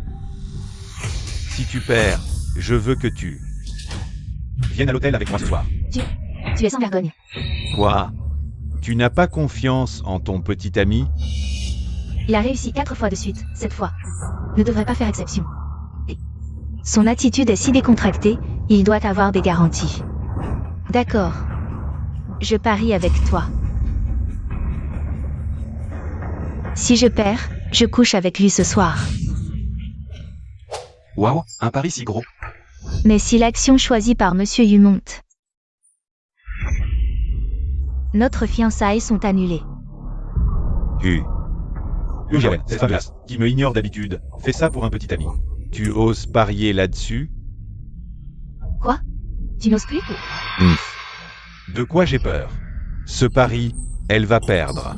Si tu perds, je veux que tu viennes à l'hôtel avec moi ce soir. Tu es sans vergogne. Quoi? Tu n'as pas confiance en ton petit ami? Il a réussi 4 fois de suite, cette fois. Ne devrait pas faire exception. Son attitude est si décontractée, il doit avoir des garanties. D'accord. Je parie avec toi. Si je perds, je couche avec lui ce soir. Waouh, un pari si gros. Mais si l'action choisie par Monsieur Yu monte, notre fiançailles sont annulées. Luo Jiawen, cette femme glace, qui me ignore d'habitude, fait ça pour un petit ami. Tu oses parier là-dessus? Quoi? Tu n'oses plus? De quoi j'ai peur? Ce pari, elle va perdre.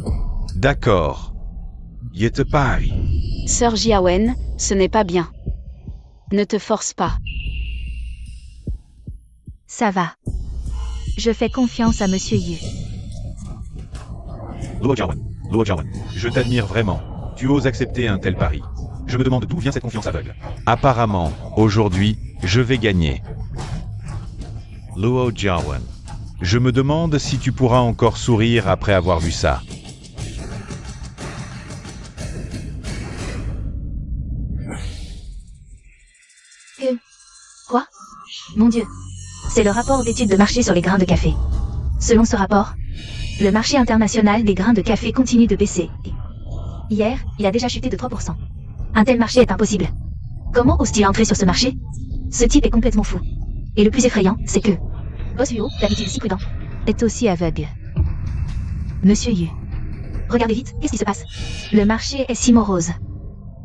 D'accord. Je te parie. Sœur Jiawen, ce n'est pas bien. Ne te force pas. Ça va. Je fais confiance à Monsieur Yu. Luo Jiawen, je t'admire vraiment. Tu oses accepter un tel pari. Je me demande d'où vient cette confiance aveugle. Apparemment, aujourd'hui, je vais gagner. Luo Jiawen, je me demande si tu pourras encore sourire après avoir vu ça. Quoi? Mon Dieu. C'est le rapport d'étude de marché sur les grains de café. Selon ce rapport, le marché international des grains de café continue de baisser. Hier, il a déjà chuté de 3%. Un tel marché est impossible. Comment ose-t-il entrer sur ce marché? Ce type est complètement fou. Et le plus effrayant, c'est que Boss Yu, d'habitude si prudent, est aussi aveugle. Monsieur Yu. Regardez vite, qu'est-ce qui se passe? Le marché est si morose.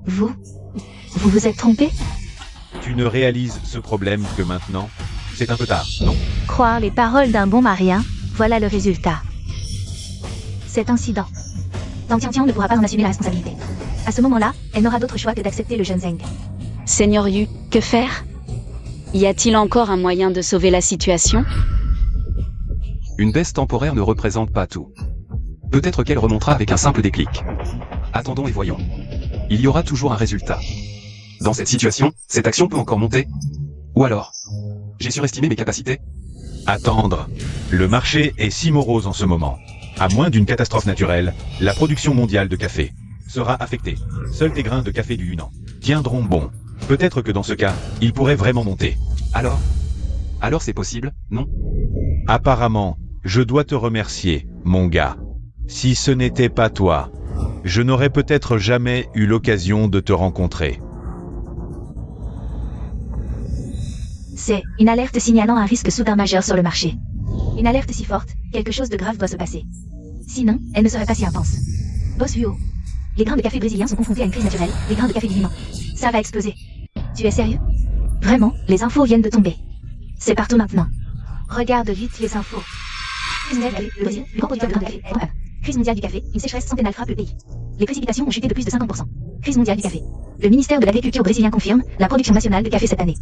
Vous vous êtes trompé? Tu ne réalises ce problème que maintenant? C'est un peu tard, non? Croire les paroles d'un bon marien, voilà le résultat. Cet incident. Tang Tiantian ne pourra pas en assumer la responsabilité. À ce moment-là, elle n'aura d'autre choix que d'accepter le jeune Zeng. Seigneur Yu, que faire? Y a-t-il encore un moyen de sauver la situation? Une baisse temporaire ne représente pas tout. Peut-être qu'elle remontera avec un simple déclic. Attendons et voyons. Il y aura toujours un résultat. Dans cette situation, cette action peut encore monter. Ou alors, j'ai surestimé mes capacités. Attendre. Le marché est si morose en ce moment. À moins d'une catastrophe naturelle, la production mondiale de café sera affectée. Seuls tes grains de café du Yunnan tiendront bon. Peut-être que dans ce cas, ils pourraient vraiment monter. Alors c'est possible, non? Apparemment, je dois te remercier, mon gars. Si ce n'était pas toi, je n'aurais peut-être jamais eu l'occasion de te rencontrer. C'est une alerte signalant un risque soudain majeur sur le marché. Une alerte si forte, quelque chose de grave doit se passer. Sinon, elle ne serait pas si intense. Boss Huo, les grains de café brésiliens sont confrontés à une crise naturelle, les grains de café du Yunnan. Ça va exploser. Tu es sérieux? Vraiment, les infos viennent de tomber. C'est partout maintenant. Regarde vite les infos. Crise mondiale du café, le Brésil, plus grand producteur de grains de café, est probable. Crise mondiale du café, une sécheresse centennale frappe le pays. Les précipitations ont chuté de plus de 50%. Crise mondiale du café. Le ministère de l'Agriculture brésilien confirme la production nationale de café cette année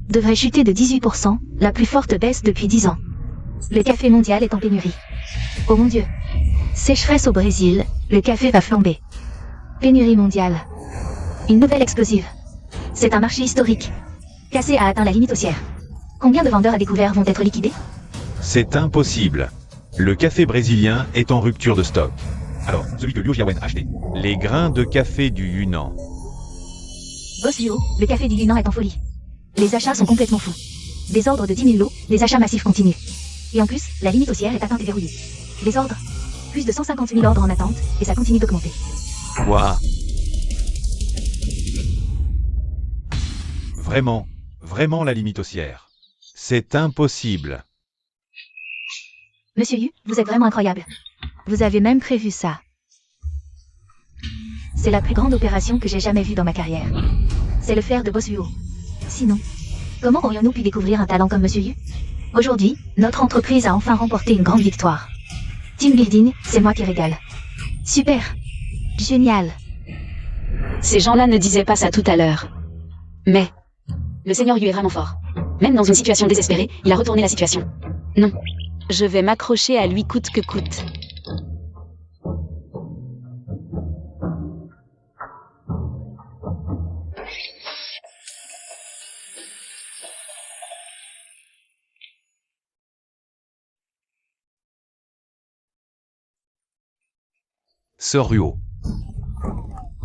devrait chuter de 18%, la plus forte baisse depuis 10 ans. Le café mondial est en pénurie. Oh mon Dieu. Sécheresse au Brésil, le café va flamber. Pénurie mondiale. Une nouvelle explosive. C'est un marché historique. Cassé a atteint la limite haussière. Combien de vendeurs à découvert vont être liquidés? C'est impossible. Le café brésilien est en rupture de stock. Alors, celui que Liu Jiawen a acheté. Les grains de café du Yunnan. Boss Huo, le café du Yunnan est en folie. Les achats sont complètement fous. Des ordres de 10 000 lots, les achats massifs continuent. Et en plus, la limite haussière est atteinte et verrouillée. Les ordres? Plus de 150 000 ordres en attente, et ça continue d'augmenter. Quoi? Vraiment la limite haussière. C'est impossible. Monsieur Yu, vous êtes vraiment incroyable. Vous avez même prévu ça. C'est la plus grande opération que j'ai jamais vue dans ma carrière. C'est le fer de Boss Huo. Sinon, comment aurions-nous pu découvrir un talent comme Monsieur Yu? Aujourd'hui, notre entreprise a enfin remporté une grande victoire. Team building, c'est moi qui régale. Super. Génial. Ces gens-là ne disaient pas ça tout à l'heure. Mais le Seigneur Yu est vraiment fort. Même dans une situation désespérée, il a retourné la situation. Non. Je vais m'accrocher à lui coûte que coûte. Sœur Ruo.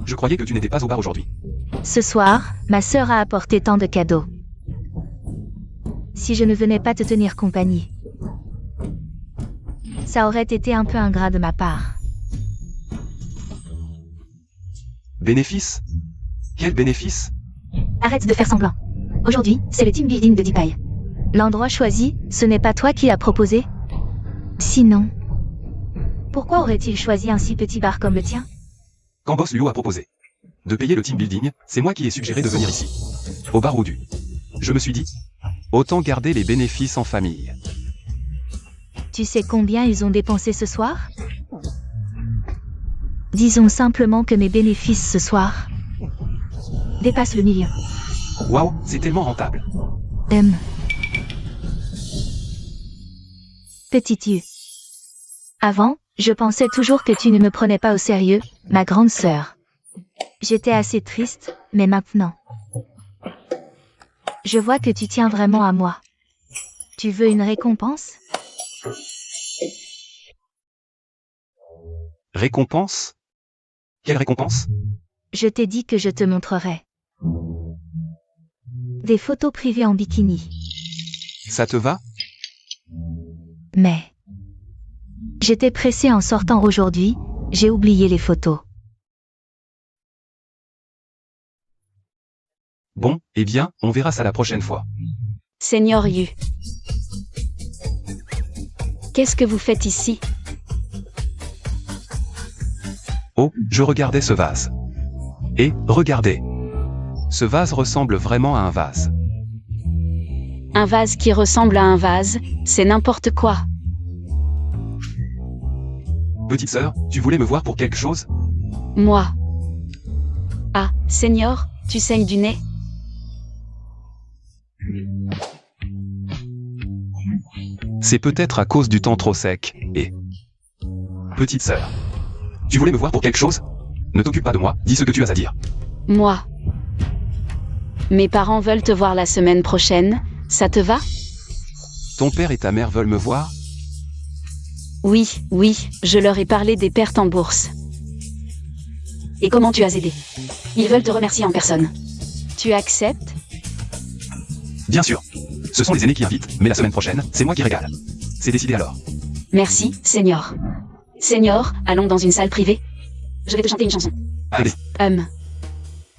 Je croyais que tu n'étais pas au bar aujourd'hui. Ce soir, ma sœur a apporté tant de cadeaux. Si je ne venais pas te tenir compagnie, ça aurait été un peu ingrat de ma part. Bénéfice? Quel bénéfice? Arrête de faire semblant. Aujourd'hui, c'est le team building de Deepai. L'endroit choisi, ce n'est pas toi qui l'as proposé? Sinon, pourquoi aurait-il choisi un si petit bar comme le tien? Quand Boss Luo a proposé de payer le team building, c'est moi qui ai suggéré de venir ici, au bar Oudu. Je me suis dit, autant garder les bénéfices en famille. Tu sais combien ils ont dépensé ce soir? Disons simplement que mes bénéfices ce soir dépassent le million. Waouh, c'est tellement rentable. Petite Yu. Avant, je pensais toujours que tu ne me prenais pas au sérieux, ma grande sœur. J'étais assez triste, mais maintenant, je vois que tu tiens vraiment à moi. Tu veux une récompense? Récompense? Quelle récompense? Je t'ai dit que je te montrerai des photos privées en bikini. Ça te va? Mais j'étais pressée en sortant aujourd'hui, j'ai oublié les photos. Bon, eh bien, on verra ça la prochaine fois. Seigneur Yu. Qu'est-ce que vous faites ici? Oh, je regardais ce vase. Et, regardez. Ce vase ressemble vraiment à un vase. Un vase qui ressemble à un vase, c'est n'importe quoi. Petite sœur, tu voulais me voir pour quelque chose? Moi. Ah, Seigneur, tu saignes du nez? C'est peut-être à cause du temps trop sec, et... Petite sœur. Tu voulais me voir pour quelque chose? Ne t'occupe pas de moi, dis ce que tu as à dire. Moi. Mes parents veulent te voir la semaine prochaine, ça te va? Ton père et ta mère veulent me voir? Oui, oui, je leur ai parlé des pertes en bourse. Et comment tu as aidé? Ils veulent te remercier en personne. Tu acceptes? Bien sûr. Ce sont les aînés qui invitent, mais la semaine prochaine, c'est moi qui régale. C'est décidé alors. Merci, Seigneur. Seigneur, allons dans une salle privée. Je vais te chanter une chanson. Allez.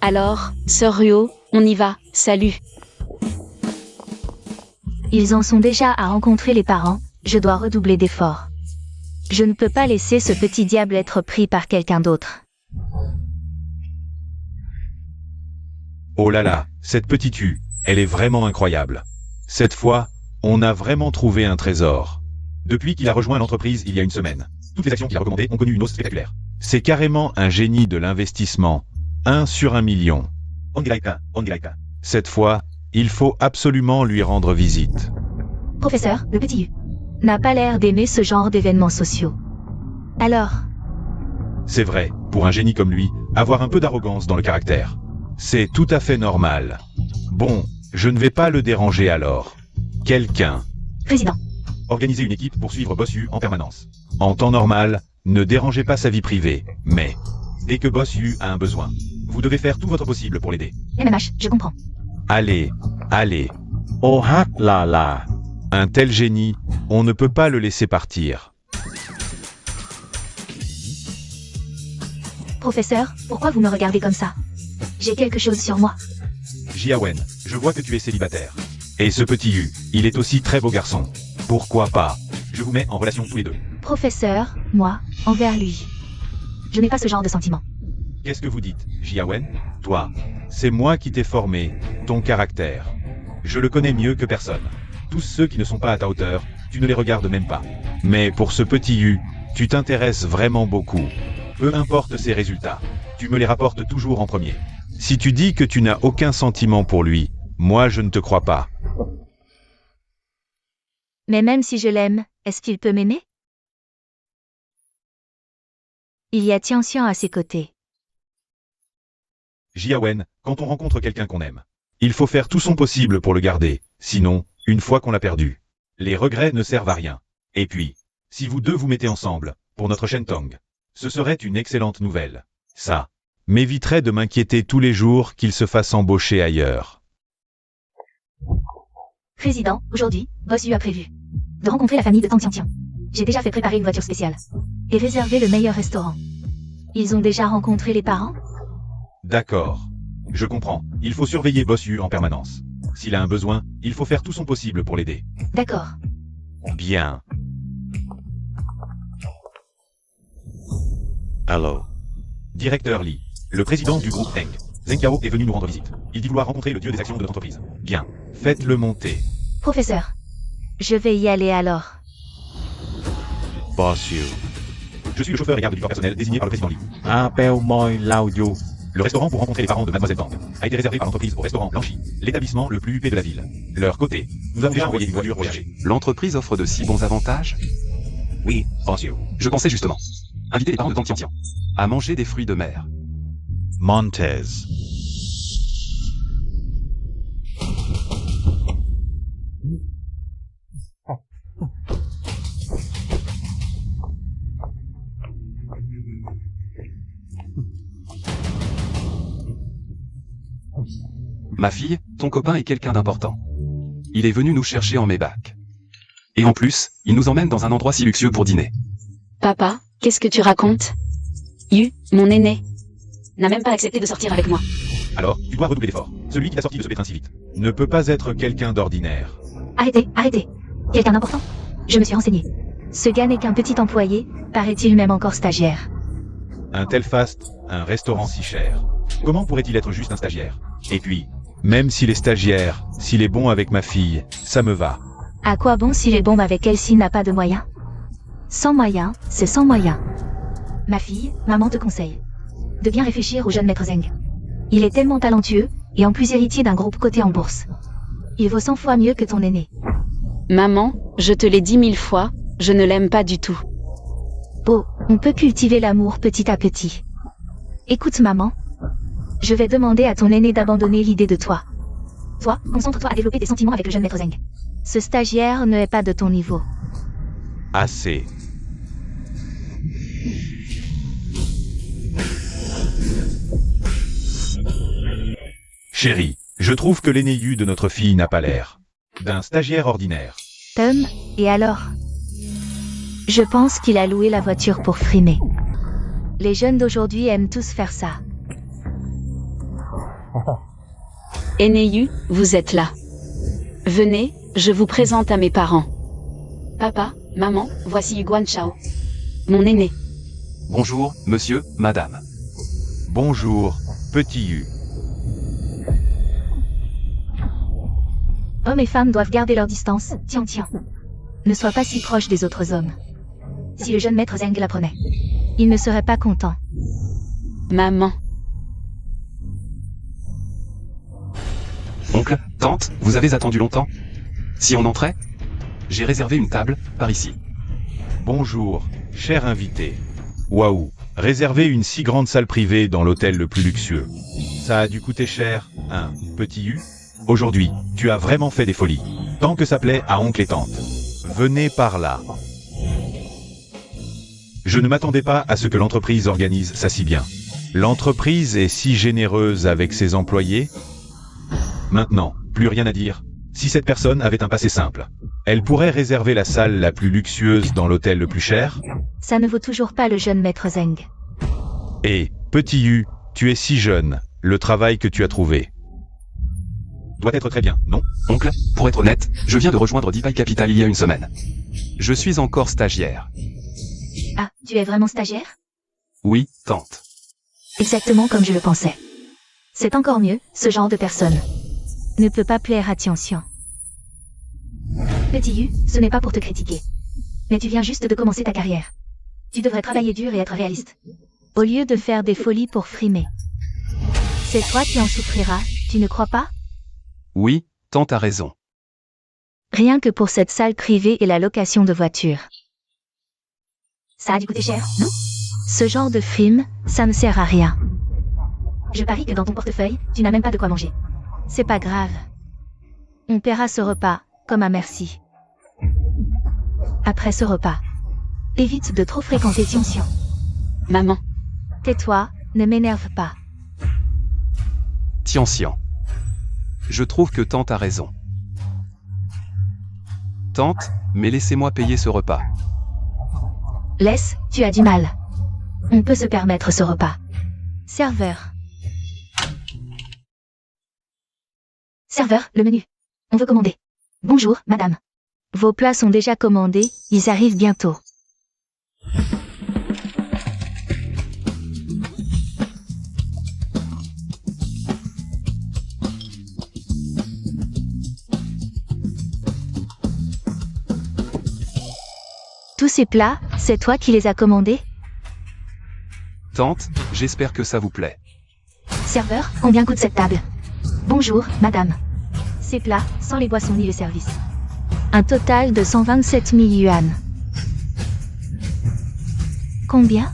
Alors, sœur Ruo, on y va, salut. Ils en sont déjà à rencontrer les parents, je dois redoubler d'efforts. Je ne peux pas laisser ce petit diable être pris par quelqu'un d'autre. Oh là là, cette petite U, elle est vraiment incroyable. Cette fois, on a vraiment trouvé un trésor. Depuis qu'il a rejoint l'entreprise il y a une semaine, toutes les actions qu'il a recommandées ont connu une hausse spectaculaire. C'est carrément un génie de l'investissement. 1 sur 1 million. Cette fois, il faut absolument lui rendre visite. Professeur, le petit U n'a pas l'air d'aimer ce genre d'événements sociaux. Alors, C'est vrai, pour un génie comme lui, avoir un peu d'arrogance dans le caractère. C'est tout à fait normal. Bon, je ne vais pas le déranger alors. Quelqu'un. Président, Organisez une équipe pour suivre Boss U en permanence. En temps normal, ne dérangez pas sa vie privée, mais dès que Boss U a un besoin, vous devez faire tout votre possible pour l'aider. MMH, je comprends. Allez, allez. โอฮักลาลา Un tel génie, on ne peut pas le laisser partir. Professeur, pourquoi vous me regardez comme ça? J'ai quelque chose sur moi. Jiawen, je vois que tu es célibataire. Et ce petit U, il est aussi très beau garçon. Pourquoi pas? Je vous mets en relation tous les deux. Professeur, moi, envers lui. Je n'ai pas ce genre de sentiment. Qu'est-ce que vous dites, Jiawen? Toi, c'est moi qui t'ai formé, ton caractère. Je le connais mieux que personne. Tous ceux qui ne sont pas à ta hauteur, tu ne les regardes même pas. Mais pour ce petit U, tu t'intéresses vraiment beaucoup. Peu importe ses résultats, tu me les rapportes toujours en premier. Si tu dis que tu n'as aucun sentiment pour lui, moi je ne te crois pas. Mais même si je l'aime, est-ce qu'il peut m'aimer? Il y a Tianxian à ses côtés. Jiawen, quand on rencontre quelqu'un qu'on aime, il faut faire tout son possible pour le garder, sinon, une fois qu'on l'a perdu, les regrets ne servent à rien. Et puis, si vous deux vous mettez ensemble, pour notre Shentong, ce serait une excellente nouvelle. Ça m'éviterait de m'inquiéter tous les jours qu'il se fasse embaucher ailleurs. Président, aujourd'hui, Boss Yu a prévu de rencontrer la famille de Tang Tiantian. J'ai déjà fait préparer une voiture spéciale et réservé le meilleur restaurant. Ils ont déjà rencontré les parents? D'accord. Je comprends. Il faut surveiller Boss Yu en permanence. S'il a un besoin, il faut faire tout son possible pour l'aider. D'accord. Bien. Hello. Directeur Li, le président du groupe Teng, Zheng Yao est venu nous rendre visite. Il dit vouloir rencontrer le dieu des actions de notre entreprise. Bien. Faites-le monter. Professeur, je vais y aller alors. Boss you. Je suis le chauffeur et garde du corps personnel désigné par le président Li. อาเปลมอยเล่าอยู่ Le restaurant pour rencontrer les parents de Mademoiselle Bang a été réservé par l'entreprise au restaurant Blanchi, l'établissement le plus huppé de la ville. Leur côté, nous avons déjà envoyé une voiture pour chercher. L'entreprise offre de si bons avantages? Oui, Boss Yu. Je pensais justement. Inviter les parents de Tang Tiantian à manger des fruits de mer. Montez. Ma fille, ton copain est quelqu'un d'important. Il est venu nous chercher en Maybach. Et en plus, il nous emmène dans un endroit si luxueux pour dîner. Papa, qu'est-ce que tu racontes? Yu, mon aîné, n'a même pas accepté de sortir avec moi. Alors, tu dois redoubler d'efforts. Celui qui t'a sorti de ce pétrin si vite ne peut pas être quelqu'un d'ordinaire. Arrêtez, arrêtez. Quelqu'un d'important? Je me suis renseigné. Ce gars n'est qu'un petit employé, paraît-il même encore stagiaire. Un tel faste, un restaurant si cher. Comment pourrait-il être juste un stagiaire? Et puis, même s'il est stagiaire, s'il est bon avec ma fille, ça me va. À quoi bon s'il est bon avec elle s'il n'a pas de moyens? Sans moyens, c'est sans moyens. Ma fille, maman te conseille de bien réfléchir au jeune maître Zeng. Il est tellement talentueux, et en plus héritier d'un groupe coté en bourse. Il vaut 100 fois mieux que ton aîné. Maman, je te l'ai dit 1000 fois, je ne l'aime pas du tout. Oh, on peut cultiver l'amour petit à petit. Écoute maman. Je vais demander à ton aîné d'abandonner l'idée de toi. Toi, concentre-toi à développer tes sentiments avec le jeune maître Zeng. Ce stagiaire ne est pas de ton niveau. Assez. Chérie, je trouve que l'aîné Yu de notre fille n'a pas l'air d'un stagiaire ordinaire. Tom, et alors? Je pense qu'il a loué la voiture pour frimer. Les jeunes d'aujourd'hui aiment tous faire ça. Eneyu, vous êtes là. Venez, je vous présente à mes parents. Papa, maman, voici Yuguan Chao. Mon aîné. Bonjour, monsieur, madame. Bonjour, petit Yu. Hommes et femmes doivent garder leur distance, tiens. Ne sois pas si proche des autres hommes. Si le jeune maître Zeng l'apprenait, il ne serait pas content. Maman. Oncle, tante, vous avez attendu longtemps? Si on entrait? J'ai réservé une table, par ici. Bonjour, cher invité. Waouh, réserver une si grande salle privée dans l'hôtel le plus luxueux. Ça a dû coûter cher, hein, petit Yu? Aujourd'hui, tu as vraiment fait des folies. Tant que ça plaît à oncle et tante. Venez par là. Je ne m'attendais pas à ce que l'entreprise organise ça si bien. L'entreprise est si généreuse avec ses employés. Maintenant, plus rien à dire. Si cette personne avait un passé simple, elle pourrait réserver la salle la plus luxueuse dans l'hôtel le plus cher. Ça ne vaut toujours pas le jeune maître Zeng. Et, petit Yu, tu es si jeune, le travail que tu as trouvé doit être très bien, non? Oncle, pour être honnête, je viens de rejoindre Deepak Capital il y a une semaine. Je suis encore stagiaire. Ah, tu es vraiment stagiaire? Oui, tante. Exactement comme je le pensais. C'est encore mieux, ce genre de personne ne peut pas plaire à Tianxian. Petit Yu, ce n'est pas pour te critiquer. Mais tu viens juste de commencer ta carrière. Tu devrais travailler dur et être réaliste. Au lieu de faire des folies pour frimer. C'est toi qui en souffriras, tu ne crois pas? Oui, tante a raison. Rien que pour cette salle privée et la location de voiture. Ça a dû coûter cher, non? Ce genre de frime, ça ne sert à rien. Je parie que dans ton portefeuille, tu n'as même pas de quoi manger. C'est pas grave. On paiera ce repas, comme un merci. Après ce repas, évite de trop fréquenter Tianxian. Maman. Tais-toi, ne m'énerve pas. Tianxian. Je trouve que tante a raison. Tante, mais laissez-moi payer ce repas. Laisse, tu as du mal. On peut se permettre ce repas. Serveur. Serveur, le menu. On veut commander. Bonjour, madame. Vos plats sont déjà commandés, ils arrivent bientôt. Tous ces plats, c'est toi qui les as commandés? Tante, j'espère que ça vous plaît. Serveur, combien coûte cette table? Bonjour, madame. Ces plats, sans les boissons ni le service. Un total de 127 000 yuan. Combien?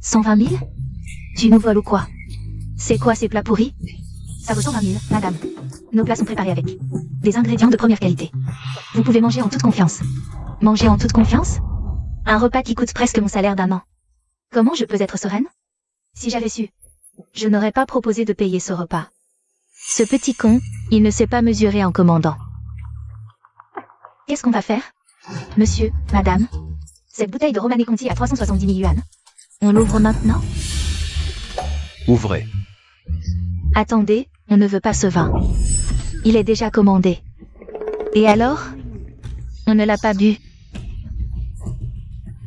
120 000? Tu nous voles ou quoi? C'est quoi ces plats pourris? Ça vaut 120 000, madame. Nos plats sont préparés avec des ingrédients de première qualité. Vous pouvez manger en toute confiance. Manger en toute confiance? Un repas qui coûte presque mon salaire d'un an. Comment je peux être sereine? Si j'avais su, je n'aurais pas proposé de payer ce repas. Ce petit con, il ne s'est pas mesuré en commandant. Qu'est-ce qu'on va faire? Monsieur, madame, cette bouteille de Romanée Conti à 370 000 yuan. On l'ouvre maintenant? Ouvrez. Attendez, on ne veut pas ce vin. Il est déjà commandé. Et alors? On ne l'a pas bu.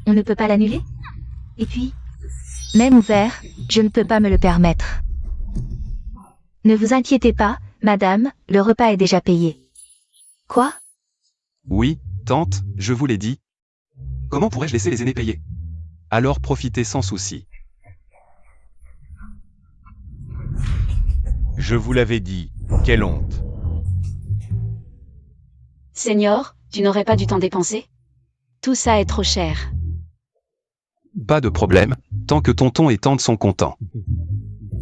On ne peut pas l'annuler? Et puis, même ouvert, je ne peux pas me le permettre. Ne vous inquiétez pas, madame, le repas est déjà payé. Quoi? Oui, tante, je vous l'ai dit. Comment pourrais-je laisser les aînés payer? Alors profitez sans souci. Je vous l'avais dit, quelle honte. Seigneur, tu n'aurais pas dû t'en dépenser? Tout ça est trop cher. Pas de problème, tant que tonton et tante sont contents.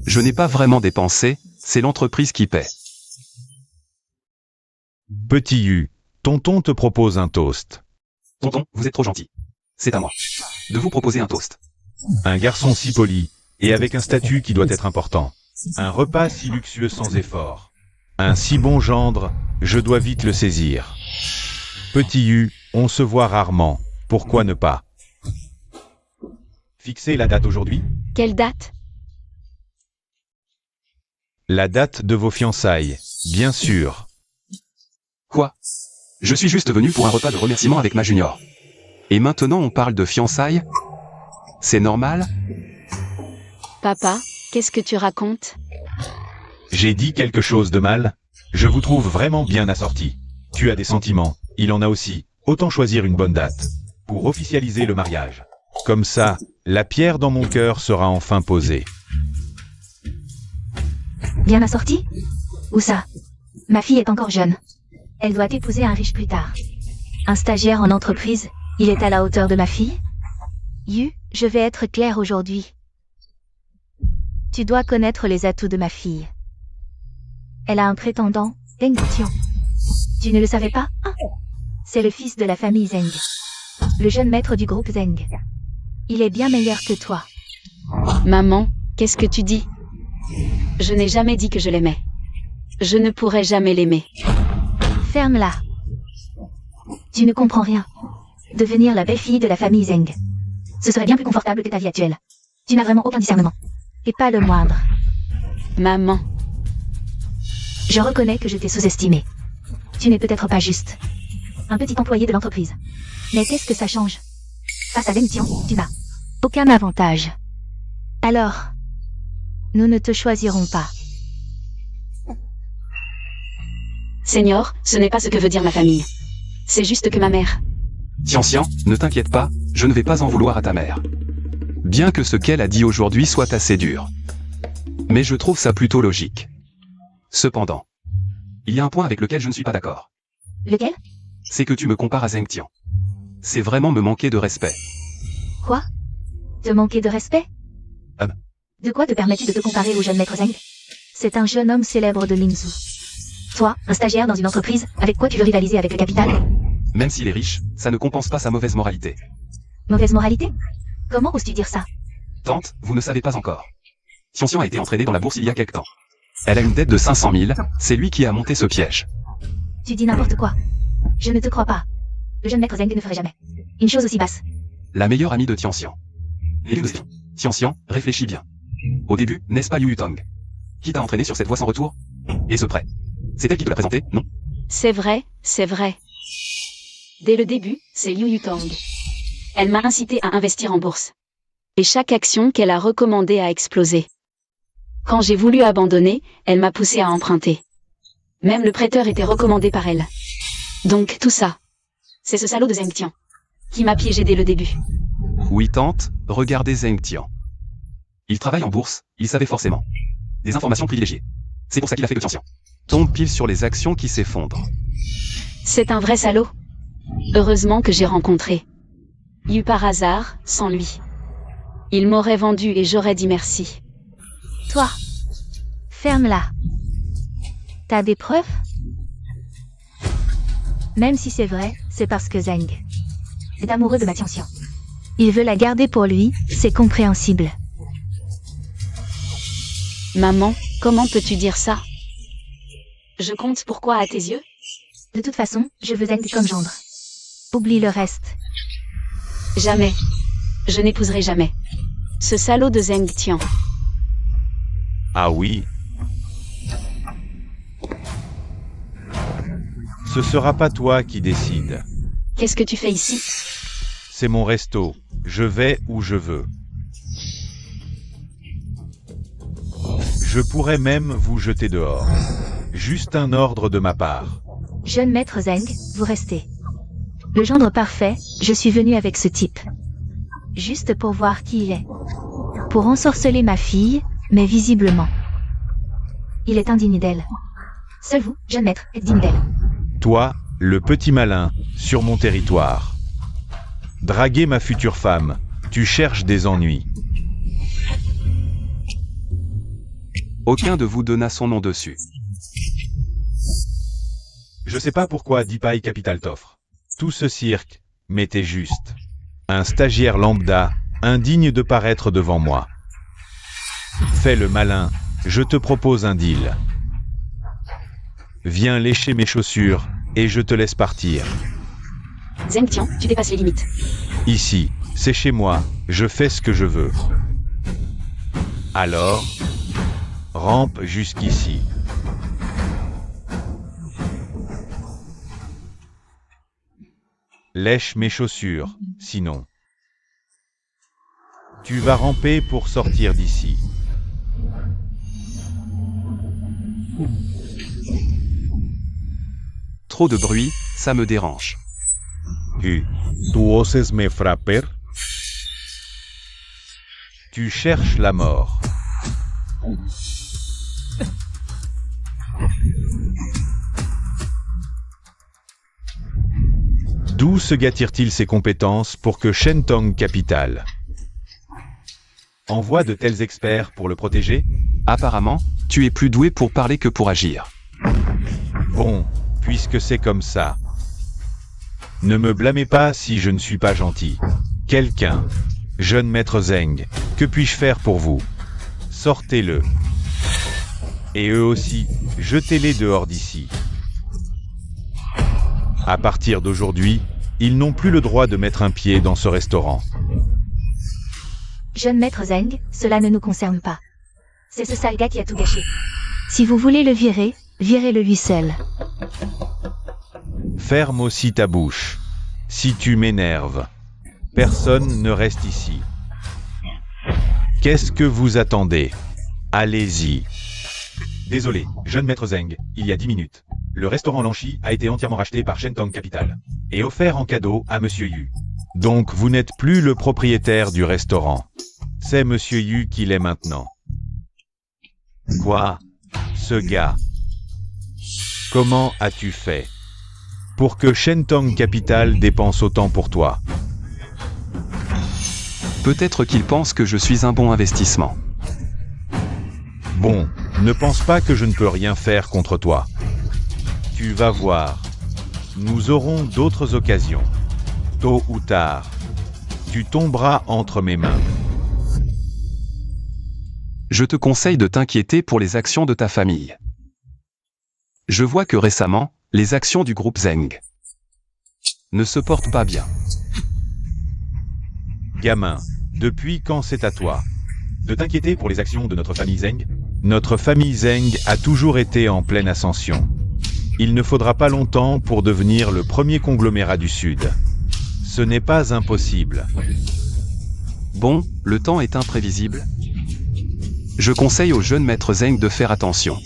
Je n'ai pas vraiment dépensé, c'est l'entreprise qui paie. Petit U, tonton te propose un toast. Tonton, vous êtes trop gentil. C'est à moi de vous proposer un toast. Un garçon si poli, et avec un statut qui doit être important. Un repas si luxueux sans effort. Un si bon gendre, je dois vite le saisir. Petit U, on se voit rarement, pourquoi ne pas? Fixez la date aujourd'hui? Quelle date? La date de vos fiançailles, bien sûr. Quoi? Je suis juste venu pour un repas de remerciement avec ma junior. Et maintenant on parle de fiançailles? C'est normal? Papa, qu'est-ce que tu racontes? J'ai dit quelque chose de mal? Je vous trouve vraiment bien assorti. Tu as des sentiments, il en a aussi. Autant choisir une bonne date. Pour officialiser le mariage. Comme ça, la pierre dans mon cœur sera enfin posée. Bien assorti? Où ça? Ma fille est encore jeune. Elle doit épouser un riche plus tard. Un stagiaire en entreprise, il est à la hauteur de ma fille? Yu, je vais être claire aujourd'hui. Tu dois connaître les atouts de ma fille. Elle a un prétendant, Zeng Tian. Tu ne le savais pas, hein? C'est le fils de la famille Zeng. Le jeune maître du groupe Zeng. Il est bien meilleur que toi. Maman, qu'est-ce que tu dis? Je n'ai jamais dit que je l'aimais. Je ne pourrai jamais l'aimer. Ferme-la. Tu ne comprends rien. Devenir la belle-fille de la famille Zeng. Ce serait bien plus confortable que ta vie actuelle. Tu n'as vraiment aucun discernement. Et pas le moindre. Maman. Je reconnais que je t'ai sous-estimé. Tu n'es peut-être pas juste. Un petit employé de l'entreprise. Mais qu'est-ce que ça change? Face à Zeng Tian, tu n'as aucun avantage. Alors, nous ne te choisirons pas. Seigneur, ce n'est pas ce que veut dire ma famille. C'est juste que ma mère... Tian, ne t'inquiète pas, je ne vais pas en vouloir à ta mère. Bien que ce qu'elle a dit aujourd'hui soit assez dur. Mais je trouve ça plutôt logique. Cependant, il y a un point avec lequel je ne suis pas d'accord. Lequel? C'est que tu me compares à Zeng Tian. C'est vraiment me manquer de respect. Quoi? Te manquer de respect? De quoi te permets-tu de te comparer au jeune maître Zeng? C'est un jeune homme célèbre de Lingzhou. Toi, un stagiaire dans une entreprise, avec quoi tu veux rivaliser avec le capital? Même s'il est riche, ça ne compense pas sa mauvaise moralité. Mauvaise moralité? Comment oses-tu dire ça? Tante, vous ne savez pas encore. Tian a été entraîné dans la bourse il y a quelque temps. Elle a une dette de 500 000, c'est lui qui a monté ce piège. Tu dis n'importe quoi. Je ne te crois pas. Le jeune maître Zeng ne ferait jamais une chose aussi basse. La meilleure amie de Tian. Tian, réfléchis bien. Au début, n'est-ce pas Yu Yutong qui t'a entraîné sur cette voie sans retour? Et ce prêt? C'est elle qui te l'a présenté, non? C'est vrai, c'est vrai. Dès le début, c'est Yu Yutong. Elle m'a incité à investir en bourse. Et chaque action qu'elle a recommandée a explosé. Quand j'ai voulu abandonner, elle m'a poussé à emprunter. Même le prêteur était recommandé par elle. Donc tout ça, c'est ce salaud de Zeng Tian qui m'a piégé dès le début. Oui tante, regardez Zeng Tian. Il travaille en bourse, il savait forcément. Des informations privilégiées. C'est pour ça qu'il a fait le Tian. Tombe pile sur les actions qui s'effondrent. C'est un vrai salaud. Heureusement que j'ai rencontré Yu par hasard, sans lui. Il m'aurait vendu et j'aurais dit merci. Toi, ferme-la. T'as des preuves? Même si c'est vrai, c'est parce que Zeng est amoureux de ma Tian. Il veut la garder pour lui, c'est compréhensible. Maman, comment peux-tu dire ça? Je compte pourquoi à tes yeux? De toute façon, je veux Zeng comme gendre. Oublie le reste. Jamais. Je n'épouserai jamais ce salaud de Zeng Tian. Ah oui. Ce sera pas toi qui décide. Qu'est-ce que tu fais ici? c'est mon resto. Je vais où je veux. Je pourrais même vous jeter dehors. Juste un ordre de ma part. Jeune maître Zeng, vous restez. Le gendre parfait, je suis venu avec ce type. Juste pour voir qui il est. Pour ensorceler ma fille, mais visiblement. Il est indigne d'elle. Seul vous, jeune maître, êtes digne d'elle. Toi, le petit malin, sur mon territoire. Draguer ma future femme, tu cherches des ennuis. Aucun de vous donna son nom dessus. Je sais pas pourquoi Deepai Capital t'offre. Tout ce cirque, mais t'es juste. Un stagiaire lambda, indigne de paraître devant moi. Fais le malin, je te propose un deal. Viens lécher mes chaussures, et je te laisse partir. Zeng Tian, tu dépasses les limites. Ici, c'est chez moi, je fais ce que je veux. Alors, rampe jusqu'ici. Lèche mes chaussures, sinon. Tu vas ramper pour sortir d'ici. Trop de bruit, ça me dérange. Tu oses me frapper? Tu cherches la mort. D'où se gâtire-t-il ses compétences pour que Shentong Capital envoie de tels experts pour le protéger? Apparemment, tu es plus doué pour parler que pour agir. Bon, puisque c'est comme ça. Ne me blâmez pas si je ne suis pas gentil. Quelqu'un, jeune maître Zeng, que puis-je faire pour vous? Sortez-le. Et eux aussi, jetez-les dehors d'ici. À partir d'aujourd'hui, ils n'ont plus le droit de mettre un pied dans ce restaurant. Jeune maître Zeng, cela ne nous concerne pas. C'est ce sale gars qui a tout gâché. Si vous voulez le virer, virez-le lui seul. Ferme aussi ta bouche. Si tu m'énerves, personne ne reste ici. Qu'est-ce que vous attendez? Allez-y. Désolé, jeune maître Zeng, il y a 10 minutes. Le restaurant Lanchi a été entièrement racheté par Shentong Capital et offert en cadeau à Monsieur Yu. Donc vous n'êtes plus le propriétaire du restaurant. C'est Monsieur Yu qui l'est maintenant. Quoi? Ce gars? Comment as-tu fait pour que Shentong Capital dépense autant pour toi? Peut-être qu'il pense que je suis un bon investissement. Bon, ne pense pas que je ne peux rien faire contre toi. Tu vas voir. Nous aurons d'autres occasions. Tôt ou tard, tu tomberas entre mes mains. Je te conseille de t'inquiéter pour les actions de ta famille. Je vois que récemment, les actions du groupe Zeng ne se portent pas bien. Gamin, depuis quand c'est à toi de t'inquiéter pour les actions de notre famille Zeng? Notre famille Zeng a toujours été en pleine ascension. Il ne faudra pas longtemps pour devenir le premier conglomérat du Sud. Ce n'est pas impossible. Bon, le temps est imprévisible. Je conseille au jeune maître Zeng de faire attention.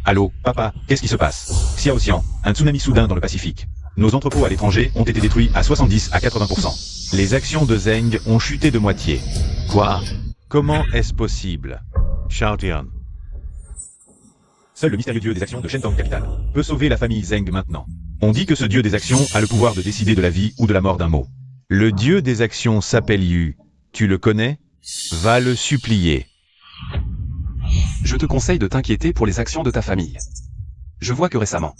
Allô, papa, qu'est-ce qui se passe? Xiaoxian, un tsunami soudain dans le Pacifique. Nos entrepôts à l'étranger ont été détruits à 70 à 80%. Les actions de Zeng ont chuté de moitié. Quoi? Comment est-ce possible? Xiaotian. Seul le mystérieux dieu des actions de Shentong Capital peut sauver la famille Zeng maintenant. On dit que ce dieu des actions a le pouvoir de décider de la vie ou de la mort d'un mot. Le dieu des actions s'appelle Yu. Tu le connais? Va le supplier. Je te conseille de t'inquiéter pour les actions de ta famille. Je vois que récemment,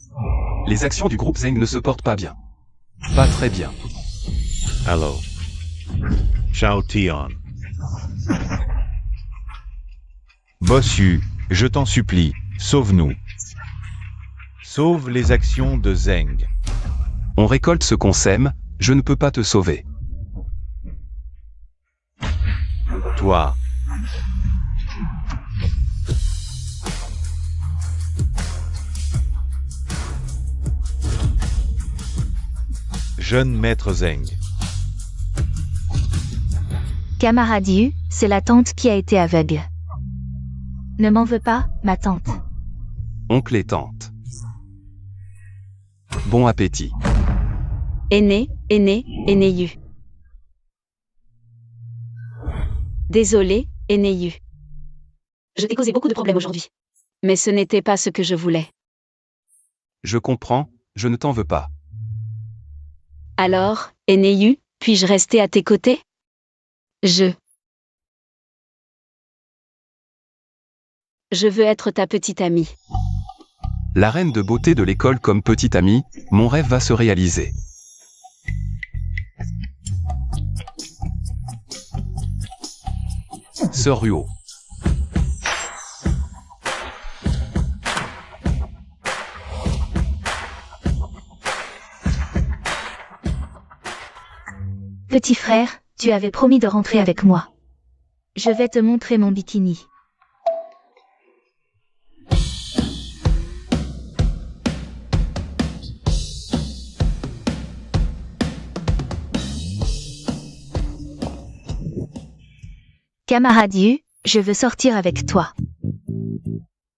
les actions du groupe Zeng ne se portent pas bien. Pas très bien. Hello. Xiaotian. Boss Yu, je t'en supplie, sauve-nous. Sauve les actions de Zeng. On récolte ce qu'on sème, je ne peux pas te sauver. Toi. Jeune maître Zeng. Camarade Yu, c'est la tante qui a été aveugle. Ne m'en veux pas, ma tante. Oncle et tante. Bon appétit. Aîné Yu. Désolé, Aîné Yu. Je t'ai causé beaucoup de problèmes aujourd'hui. Mais ce n'était pas ce que je voulais. Je comprends, je ne t'en veux pas. Alors, Aîné Yu, puis-je rester à tes côtés? Je veux être ta petite amie. La reine de beauté de l'école comme petite amie, mon rêve va se réaliser. Sœur Ruo. Petit frère, tu avais promis de rentrer avec moi. Je vais te montrer mon bikini. Camarade Yu, je veux sortir avec toi.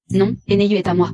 Non, Aîné Yu est à moi.